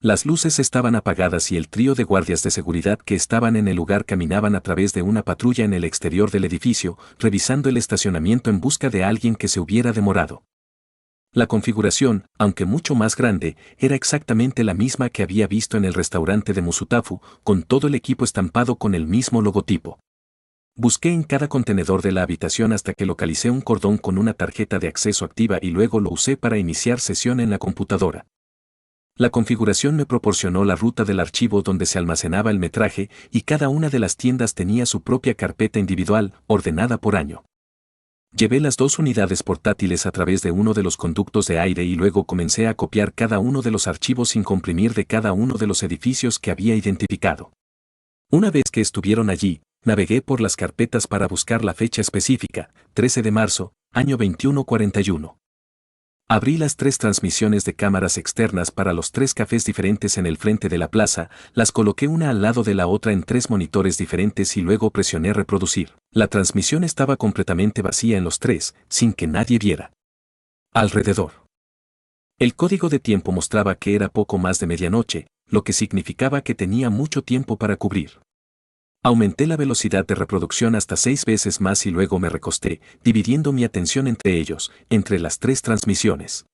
Las luces estaban apagadas y el trío de guardias de seguridad que estaban en el lugar caminaban a través de una patrulla en el exterior del edificio, revisando el estacionamiento en busca de alguien que se hubiera demorado. La configuración, aunque mucho más grande, era exactamente la misma que había visto en el restaurante de Musutafu, con todo el equipo estampado con el mismo logotipo. Busqué en cada contenedor de la habitación hasta que localicé un cordón con una tarjeta de acceso activa y luego lo usé para iniciar sesión en la computadora. La configuración me proporcionó la ruta del archivo donde se almacenaba el metraje y cada una de las tiendas tenía su propia carpeta individual, ordenada por año. Llevé las 2 unidades portátiles a través de uno de los conductos de aire y luego comencé a copiar cada uno de los archivos sin comprimir de cada uno de los edificios que había identificado. Una vez que estuvieron allí, navegué por las carpetas para buscar la fecha específica, 13 de marzo, año 2141. Abrí las 3 transmisiones de cámaras externas para los 3 cafés diferentes en el frente de la plaza, las coloqué una al lado de la otra en 3 monitores diferentes y luego presioné reproducir. La transmisión estaba completamente vacía en los 3, sin que nadie viera. Alrededor. El código de tiempo mostraba que era poco más de medianoche, lo que significaba que tenía mucho tiempo para cubrir. Aumenté la velocidad de reproducción hasta 6 veces más y luego me recosté, dividiendo mi atención entre ellos, entre las 3 transmisiones.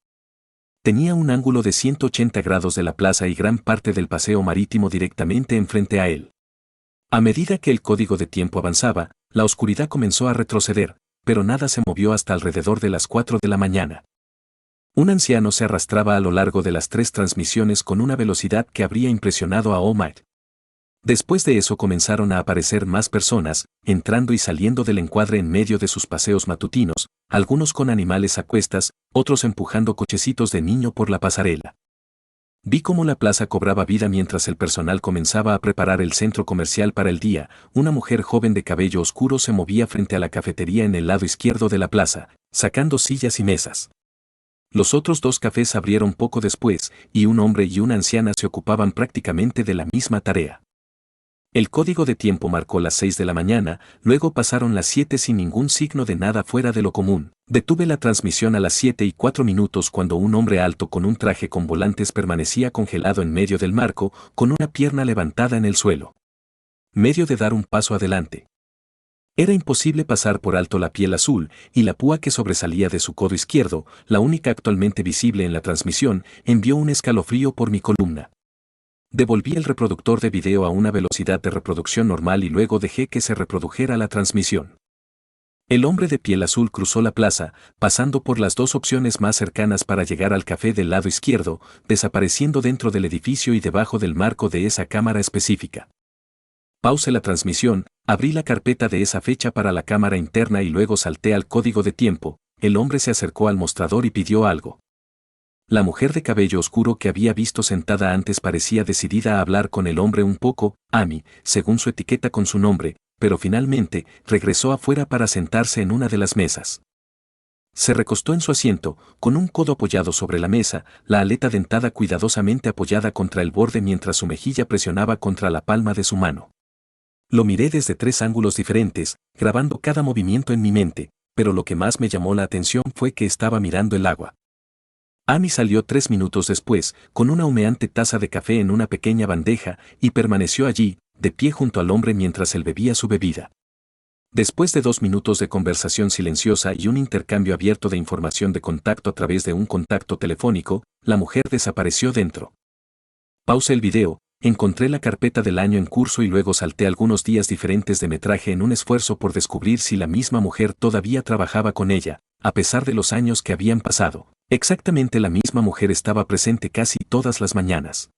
Tenía un ángulo de 180 grados de la plaza y gran parte del paseo marítimo directamente enfrente a él. A medida que el código de tiempo avanzaba, la oscuridad comenzó a retroceder, pero nada se movió hasta alrededor de las 4 de la mañana. Un anciano se arrastraba a lo largo de las 3 transmisiones con una velocidad que habría impresionado a All Might. Después de eso comenzaron a aparecer más personas, entrando y saliendo del encuadre en medio de sus paseos matutinos, algunos con animales a cuestas, otros empujando cochecitos de niño por la pasarela. Vi cómo la plaza cobraba vida mientras el personal comenzaba a preparar el centro comercial para el día. Una mujer joven de cabello oscuro se movía frente a la cafetería en el lado izquierdo de la plaza, sacando sillas y mesas. Los otros 2 cafés abrieron poco después, y un hombre y una anciana se ocupaban prácticamente de la misma tarea. El código de tiempo marcó las 6 de la mañana, luego pasaron las 7 sin ningún signo de nada fuera de lo común. Detuve la transmisión a las 7:04 cuando un hombre alto con un traje con volantes permanecía congelado en medio del marco, con una pierna levantada en el suelo. Medio de dar un paso adelante. Era imposible pasar por alto la piel azul y la púa que sobresalía de su codo izquierdo, la única actualmente visible en la transmisión, envió un escalofrío por mi columna. Devolví el reproductor de video a una velocidad de reproducción normal y luego dejé que se reprodujera la transmisión. El hombre de piel azul cruzó la plaza, pasando por las 2 opciones más cercanas para llegar al café del lado izquierdo, desapareciendo dentro del edificio y debajo del marco de esa cámara específica. Pausé la transmisión, abrí la carpeta de esa fecha para la cámara interna y luego salté al código de tiempo. El hombre se acercó al mostrador y pidió algo. La mujer de cabello oscuro que había visto sentada antes parecía decidida a hablar con el hombre un poco. Amy, según su etiqueta con su nombre, pero finalmente regresó afuera para sentarse en una de las mesas. Se recostó en su asiento, con un codo apoyado sobre la mesa, la aleta dentada cuidadosamente apoyada contra el borde mientras su mejilla presionaba contra la palma de su mano. Lo miré desde 3 ángulos diferentes, grabando cada movimiento en mi mente, pero lo que más me llamó la atención fue que estaba mirando el agua. Amy salió 3 minutos después, con una humeante taza de café en una pequeña bandeja, y permaneció allí, de pie junto al hombre mientras él bebía su bebida. Después de 2 minutos de conversación silenciosa y un intercambio abierto de información de contacto a través de un contacto telefónico, la mujer desapareció dentro. Pausé el video, encontré la carpeta del año en curso y luego salté algunos días diferentes de metraje en un esfuerzo por descubrir si la misma mujer todavía trabajaba con ella, a pesar de los años que habían pasado. Exactamente la misma mujer estaba presente casi todas las mañanas.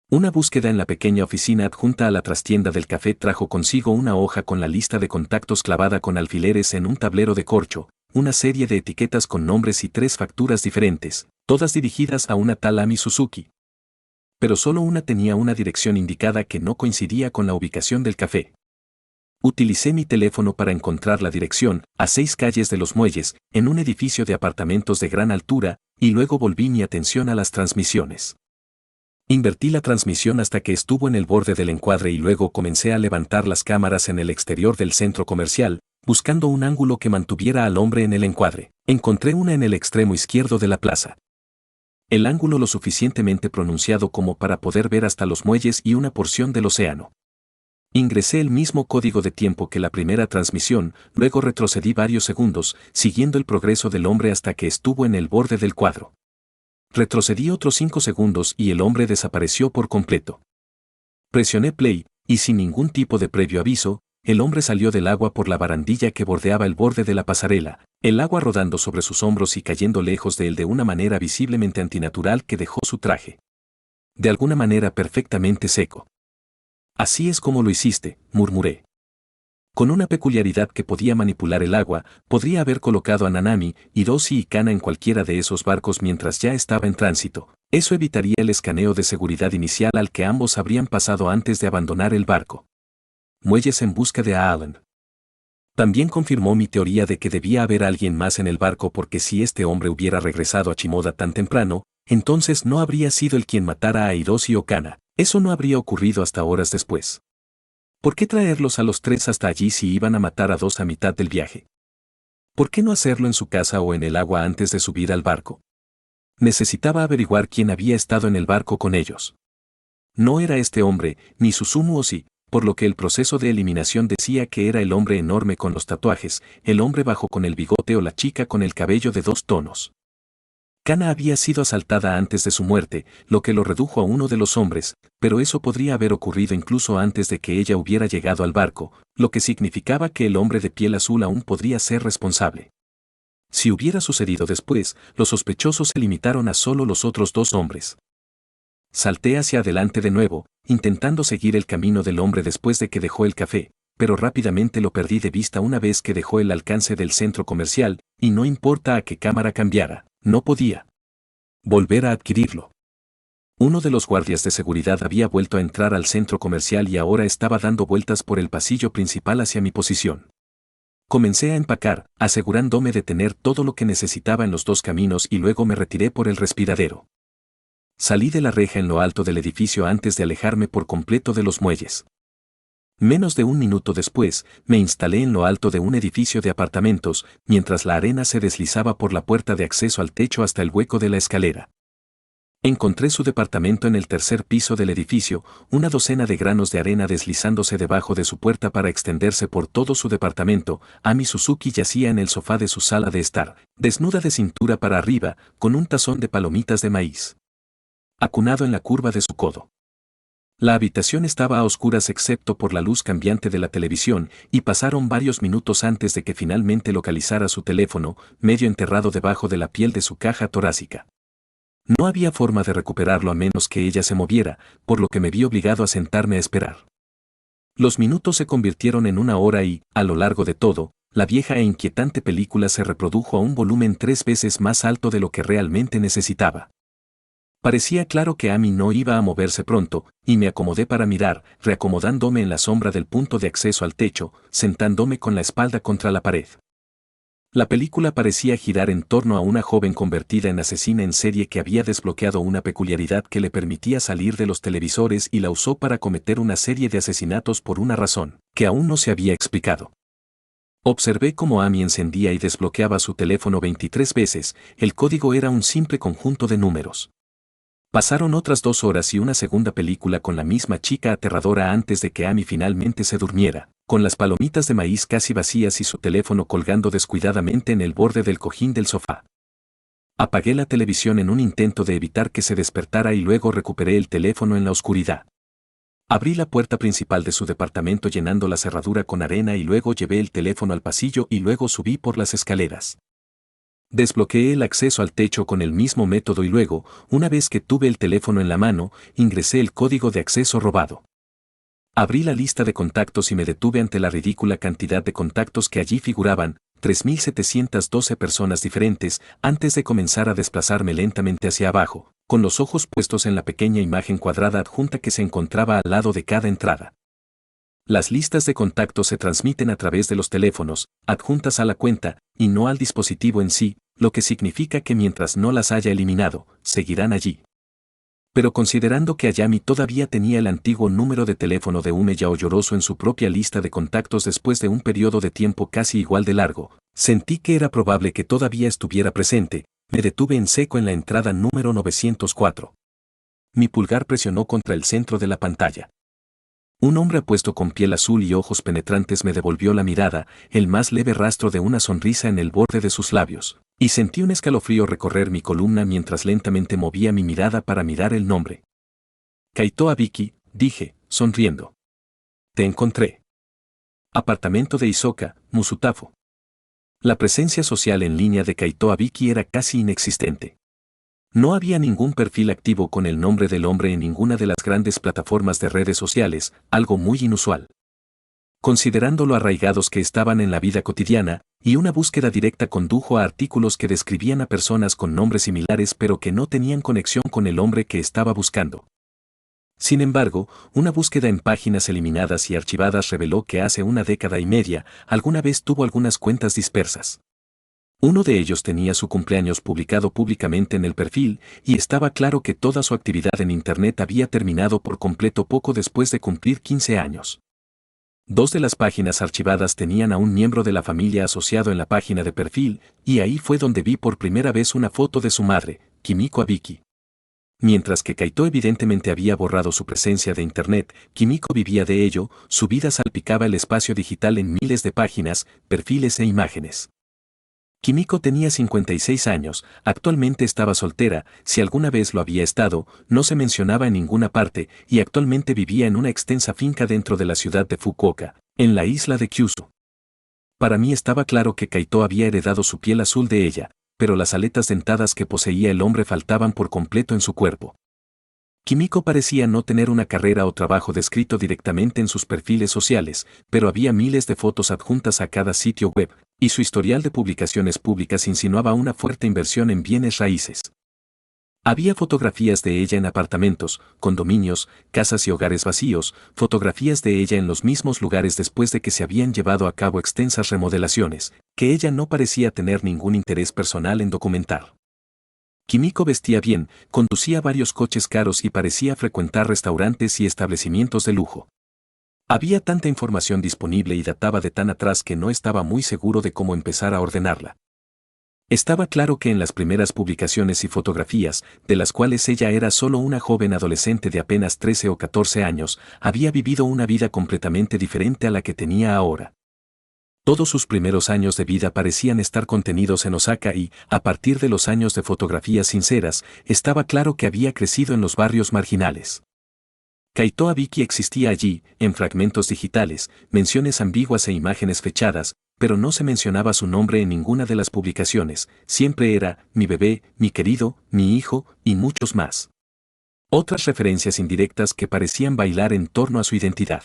Una búsqueda en la pequeña oficina adjunta a la trastienda del café trajo consigo una hoja con la lista de contactos clavada con alfileres en un tablero de corcho, una serie de etiquetas con nombres y 3 facturas diferentes, todas dirigidas a una tal Amy Suzuki. Pero solo una tenía una dirección indicada que no coincidía con la ubicación del café. Utilicé mi teléfono para encontrar la dirección, a 6 calles de los Muelles, en un edificio de apartamentos de gran altura, y luego volví mi atención a las transmisiones. Invertí la transmisión hasta que estuvo en el borde del encuadre y luego comencé a levantar las cámaras en el exterior del centro comercial, buscando un ángulo que mantuviera al hombre en el encuadre. Encontré una en el extremo izquierdo de la plaza. El ángulo lo suficientemente pronunciado como para poder ver hasta los muelles y una porción del océano. Ingresé el mismo código de tiempo que la primera transmisión, luego retrocedí varios segundos, siguiendo el progreso del hombre hasta que estuvo en el borde del cuadro. Retrocedí otros 5 segundos y el hombre desapareció por completo. Presioné play, y sin ningún tipo de previo aviso, el hombre salió del agua por la barandilla que bordeaba el borde de la pasarela, el agua rodando sobre sus hombros y cayendo lejos de él de una manera visiblemente antinatural que dejó su traje. De alguna manera perfectamente seco. Así es como lo hiciste, murmuré. Con una peculiaridad que podía manipular el agua, podría haber colocado a Nanami, Hiroshi y Kana en cualquiera de esos barcos mientras ya estaba en tránsito. Eso evitaría el escaneo de seguridad inicial al que ambos habrían pasado antes de abandonar el barco. Muelles en busca de Alan. También confirmó mi teoría de que debía haber alguien más en el barco porque si este hombre hubiera regresado a Shimoda tan temprano, entonces no habría sido el quien matara a Hiroshi o Kana. Eso no habría ocurrido hasta horas después. ¿Por qué traerlos a los 3 hasta allí si iban a matar a 2 a mitad del viaje? ¿Por qué no hacerlo en su casa o en el agua antes de subir al barco? Necesitaba averiguar quién había estado en el barco con ellos. No era este hombre, ni Susumu Oshi, por lo que el proceso de eliminación decía que era el hombre enorme con los tatuajes, el hombre bajo con el bigote o la chica con el cabello de 2 tonos. Kana había sido asaltada antes de su muerte, lo que lo redujo a uno de los hombres, pero eso podría haber ocurrido incluso antes de que ella hubiera llegado al barco, lo que significaba que el hombre de piel azul aún podría ser responsable. Si hubiera sucedido después, los sospechosos se limitaron a solo los otros 2 hombres. Salté hacia adelante de nuevo, intentando seguir el camino del hombre después de que dejó el café, pero rápidamente lo perdí de vista una vez que dejó el alcance del centro comercial, y no importa a qué cámara cambiara. No podía volver a adquirirlo. Uno de los guardias de seguridad había vuelto a entrar al centro comercial y ahora estaba dando vueltas por el pasillo principal hacia mi posición. Comencé a empacar, asegurándome de tener todo lo que necesitaba en los 2 caminos y luego me retiré por el respiradero. Salí de la reja en lo alto del edificio antes de alejarme por completo de los muelles. Menos de 1 minuto después, me instalé en lo alto de un edificio de apartamentos, mientras la arena se deslizaba por la puerta de acceso al techo hasta el hueco de la escalera. Encontré su departamento en el 3er piso del edificio, una docena de granos de arena deslizándose debajo de su puerta para extenderse por todo su departamento. Amy Suzuki yacía en el sofá de su sala de estar, desnuda de cintura para arriba, con un tazón de palomitas de maíz acunado en la curva de su codo. La habitación estaba a oscuras excepto por la luz cambiante de la televisión, y pasaron varios minutos antes de que finalmente localizara su teléfono, medio enterrado debajo de la piel de su caja torácica. No había forma de recuperarlo a menos que ella se moviera, por lo que me vi obligado a sentarme a esperar. Los minutos se convirtieron en 1 hora y, a lo largo de todo, la vieja e inquietante película se reprodujo a un volumen 3 veces más alto de lo que realmente necesitaba. Parecía claro que Amy no iba a moverse pronto, y me acomodé para mirar, reacomodándome en la sombra del punto de acceso al techo, sentándome con la espalda contra la pared. La película parecía girar en torno a una joven convertida en asesina en serie que había desbloqueado una peculiaridad que le permitía salir de los televisores y la usó para cometer una serie de asesinatos por una razón, que aún no se había explicado. Observé cómo Amy encendía y desbloqueaba su teléfono 23 veces, el código era un simple conjunto de números. Pasaron otras 2 horas y una segunda película con la misma chica aterradora antes de que Amy finalmente se durmiera, con las palomitas de maíz casi vacías y su teléfono colgando descuidadamente en el borde del cojín del sofá. Apagué la televisión en un intento de evitar que se despertara y luego recuperé el teléfono en la oscuridad. Abrí la puerta principal de su departamento llenando la cerradura con arena y luego llevé el teléfono al pasillo y luego subí por las escaleras. Desbloqueé el acceso al techo con el mismo método y luego, una vez que tuve el teléfono en la mano, ingresé el código de acceso robado. Abrí la lista de contactos y me detuve ante la ridícula cantidad de contactos que allí figuraban, 3.712 personas diferentes, antes de comenzar a desplazarme lentamente hacia abajo, con los ojos puestos en la pequeña imagen cuadrada adjunta que se encontraba al lado de cada entrada. Las listas de contactos se transmiten a través de los teléfonos, adjuntas a la cuenta, y no al dispositivo en sí, lo que significa que mientras no las haya eliminado, seguirán allí. Pero considerando que Ayami todavía tenía el antiguo número de teléfono de Umeya Oyoroso en su propia lista de contactos después de un periodo de tiempo casi igual de largo, sentí que era probable que todavía estuviera presente, me detuve en seco en la entrada número 904. Mi pulgar presionó contra el centro de la pantalla. Un hombre apuesto con piel azul y ojos penetrantes me devolvió la mirada, el más leve rastro de una sonrisa en el borde de sus labios, y sentí un escalofrío recorrer mi columna mientras lentamente movía mi mirada para mirar el nombre. Kaito Abiki, dije, sonriendo. Te encontré. Apartamento de Hisoka, Musutafo. La presencia social en línea de Kaito Abiki era casi inexistente. No había ningún perfil activo con el nombre del hombre en ninguna de las grandes plataformas de redes sociales, algo muy inusual. Considerando lo arraigados que estaban en la vida cotidiana, y una búsqueda directa condujo a artículos que describían a personas con nombres similares pero que no tenían conexión con el hombre que estaba buscando. Sin embargo, una búsqueda en páginas eliminadas y archivadas reveló que hace una década y media, alguna vez tuvo algunas cuentas dispersas. Uno de ellos tenía su cumpleaños publicado públicamente en el perfil, y estaba claro que toda su actividad en Internet había terminado por completo poco después de cumplir 15 años. 2 de las páginas archivadas tenían a un miembro de la familia asociado en la página de perfil, y ahí fue donde vi por primera vez una foto de su madre, Kimiko Abiki. Mientras que Kaito evidentemente había borrado su presencia de Internet, Kimiko vivía de ello, su vida salpicaba el espacio digital en miles de páginas, perfiles e imágenes. Kimiko tenía 56 años, actualmente estaba soltera, si alguna vez lo había estado, no se mencionaba en ninguna parte, y actualmente vivía en una extensa finca dentro de la ciudad de Fukuoka, en la isla de Kyushu. Para mí estaba claro que Kaito había heredado su piel azul de ella, pero las aletas dentadas que poseía el hombre faltaban por completo en su cuerpo. Kimiko parecía no tener una carrera o trabajo descrito directamente en sus perfiles sociales, pero había miles de fotos adjuntas a cada sitio web, y su historial de publicaciones públicas insinuaba una fuerte inversión en bienes raíces. Había fotografías de ella en apartamentos, condominios, casas y hogares vacíos, fotografías de ella en los mismos lugares después de que se habían llevado a cabo extensas remodelaciones, que ella no parecía tener ningún interés personal en documentar. Kimiko vestía bien, conducía varios coches caros y parecía frecuentar restaurantes y establecimientos de lujo. Había tanta información disponible y databa de tan atrás que no estaba muy seguro de cómo empezar a ordenarla. Estaba claro que en las primeras publicaciones y fotografías, de las cuales ella era solo una joven adolescente de apenas 13 o 14 años, había vivido una vida completamente diferente a la que tenía ahora. Todos sus primeros años de vida parecían estar contenidos en Osaka y, a partir de los años de fotografías sinceras, estaba claro que había crecido en los barrios marginales. Kaito Abiki existía allí, en fragmentos digitales, menciones ambiguas e imágenes fechadas, pero no se mencionaba su nombre en ninguna de las publicaciones, siempre era, mi bebé, mi querido, mi hijo, y muchos más. Otras referencias indirectas que parecían bailar en torno a su identidad.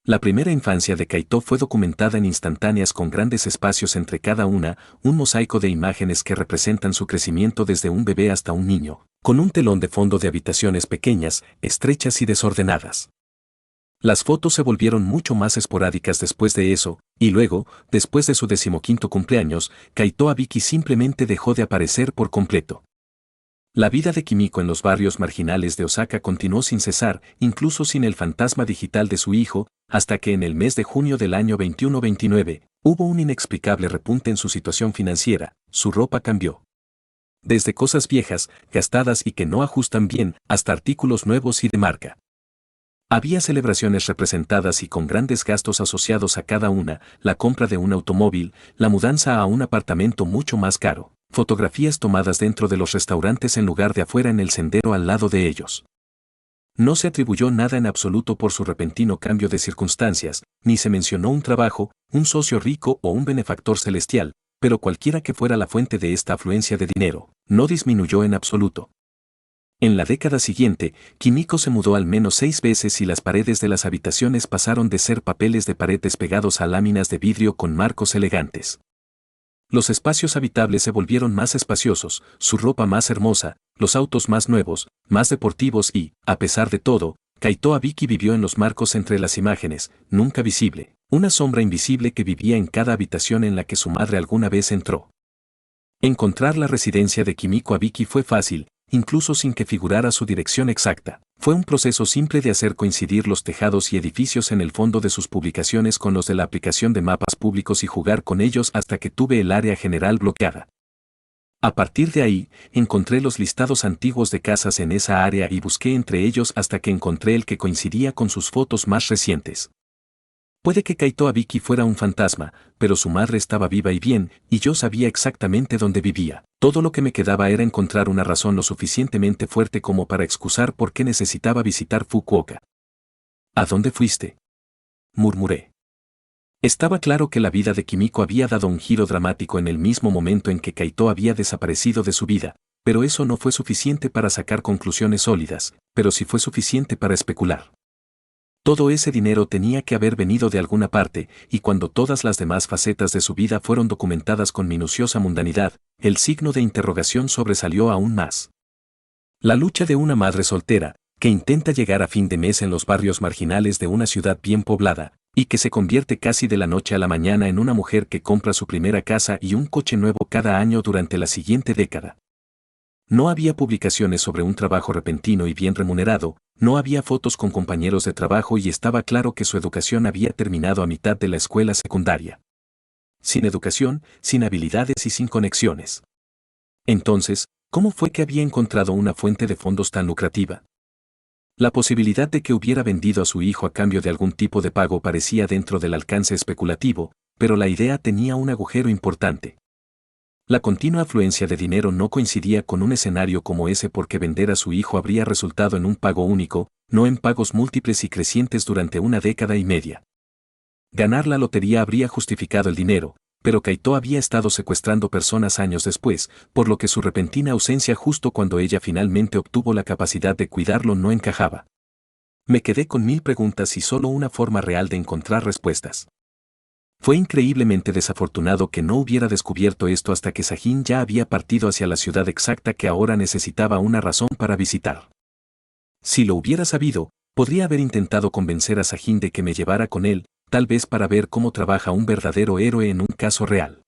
La primera infancia de Kaito fue documentada en instantáneas con grandes espacios entre cada una, un mosaico de imágenes que representan su crecimiento desde un bebé hasta un niño, con un telón de fondo de habitaciones pequeñas, estrechas y desordenadas. Las fotos se volvieron mucho más esporádicas después de eso, y luego, después de su 15º cumpleaños, Kaito Abiki simplemente dejó de aparecer por completo. La vida de Kimiko en los barrios marginales de Osaka continuó sin cesar, incluso sin el fantasma digital de su hijo, hasta que en el mes de junio del año 2129, hubo un inexplicable repunte en su situación financiera, su ropa cambió. Desde cosas viejas, gastadas y que no ajustan bien, hasta artículos nuevos y de marca. Había celebraciones representadas y con grandes gastos asociados a cada una, la compra de un automóvil, la mudanza a un apartamento mucho más caro, fotografías tomadas dentro de los restaurantes en lugar de afuera en el sendero al lado de ellos. No se atribuyó nada en absoluto por su repentino cambio de circunstancias, ni se mencionó un trabajo, un socio rico o un benefactor celestial, pero cualquiera que fuera la fuente de esta afluencia de dinero, no disminuyó en absoluto. En la década siguiente, Kimiko se mudó al menos 6 veces y las paredes de las habitaciones pasaron de ser papeles de pared despegados a láminas de vidrio con marcos elegantes. Los espacios habitables se volvieron más espaciosos, su ropa más hermosa, los autos más nuevos, más deportivos y, a pesar de todo, Kaito Abiki vivió en los marcos entre las imágenes, nunca visible, una sombra invisible que vivía en cada habitación en la que su madre alguna vez entró. Encontrar la residencia de Kimiko Abiki fue fácil, incluso sin que figurara su dirección exacta. Fue un proceso simple de hacer coincidir los tejados y edificios en el fondo de sus publicaciones con los de la aplicación de mapas públicos y jugar con ellos hasta que tuve el área general bloqueada. A partir de ahí, encontré los listados antiguos de casas en esa área y busqué entre ellos hasta que encontré el que coincidía con sus fotos más recientes. Puede que Kaito Abiki fuera un fantasma, pero su madre estaba viva y bien, y yo sabía exactamente dónde vivía. Todo lo que me quedaba era encontrar una razón lo suficientemente fuerte como para excusar por qué necesitaba visitar Fukuoka. ¿A dónde fuiste?, murmuré. Estaba claro que la vida de Kimiko había dado un giro dramático en el mismo momento en que Kaito había desaparecido de su vida, pero eso no fue suficiente para sacar conclusiones sólidas, pero sí fue suficiente para especular. Todo ese dinero tenía que haber venido de alguna parte, y cuando todas las demás facetas de su vida fueron documentadas con minuciosa mundanidad, el signo de interrogación sobresalió aún más. La lucha de una madre soltera, que intenta llegar a fin de mes en los barrios marginales de una ciudad bien poblada, y que se convierte casi de la noche a la mañana en una mujer que compra su primera casa y un coche nuevo cada año durante la siguiente década. No había publicaciones sobre un trabajo repentino y bien remunerado, no había fotos con compañeros de trabajo y estaba claro que su educación había terminado a mitad de la escuela secundaria. Sin educación, sin habilidades y sin conexiones. Entonces, ¿cómo fue que había encontrado una fuente de fondos tan lucrativa? La posibilidad de que hubiera vendido a su hijo a cambio de algún tipo de pago parecía dentro del alcance especulativo, pero la idea tenía un agujero importante. La continua afluencia de dinero no coincidía con un escenario como ese porque vender a su hijo habría resultado en un pago único, no en pagos múltiples y crecientes durante una década y media. Ganar la lotería habría justificado el dinero, pero Kaito había estado secuestrando personas años después, por lo que su repentina ausencia justo cuando ella finalmente obtuvo la capacidad de cuidarlo no encajaba. Me quedé con 1000 preguntas y solo una forma real de encontrar respuestas. Fue increíblemente desafortunado que no hubiera descubierto esto hasta que Sajin ya había partido hacia la ciudad exacta que ahora necesitaba una razón para visitar. Si lo hubiera sabido, podría haber intentado convencer a Sajin de que me llevara con él, tal vez para ver cómo trabaja un verdadero héroe en un caso real.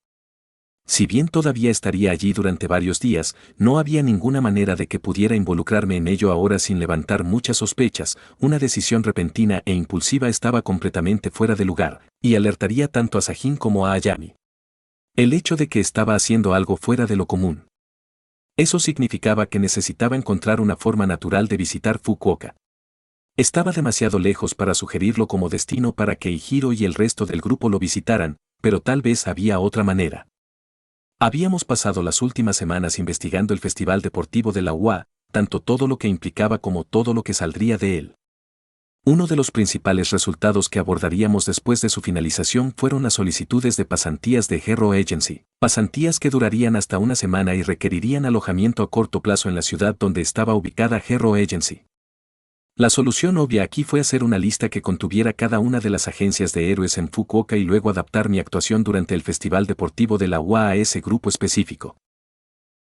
Si bien todavía estaría allí durante varios días, no había ninguna manera de que pudiera involucrarme en ello ahora sin levantar muchas sospechas, una decisión repentina e impulsiva estaba completamente fuera de lugar, y alertaría tanto a Sajin como a Ayami. El hecho de que estaba haciendo algo fuera de lo común. Eso significaba que necesitaba encontrar una forma natural de visitar Fukuoka. Estaba demasiado lejos para sugerirlo como destino para que Eijiro y el resto del grupo lo visitaran, pero tal vez había otra manera. Habíamos pasado las últimas semanas investigando el festival deportivo de la UA, tanto todo lo que implicaba como todo lo que saldría de él. Uno de los principales resultados que abordaríamos después de su finalización fueron las solicitudes de pasantías de Hero Agency, pasantías que durarían hasta una semana y requerirían alojamiento a corto plazo en la ciudad donde estaba ubicada Hero Agency. La solución obvia aquí fue hacer una lista que contuviera cada una de las agencias de héroes en Fukuoka y luego adaptar mi actuación durante el festival deportivo de la UA a ese grupo específico.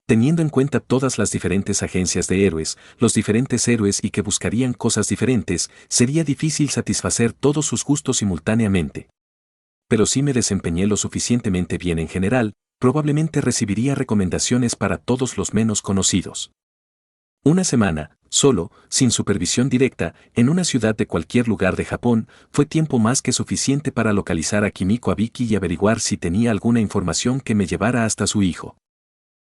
Teniendo en cuenta todas las diferentes agencias de héroes, los diferentes héroes y que buscarían cosas diferentes, sería difícil satisfacer todos sus gustos simultáneamente. Pero si me desempeñé lo suficientemente bien en general, probablemente recibiría recomendaciones para todos los menos conocidos. Una semana, solo, sin supervisión directa, en una ciudad de cualquier lugar de Japón, fue tiempo más que suficiente para localizar a Kimiko Abiki y averiguar si tenía alguna información que me llevara hasta su hijo.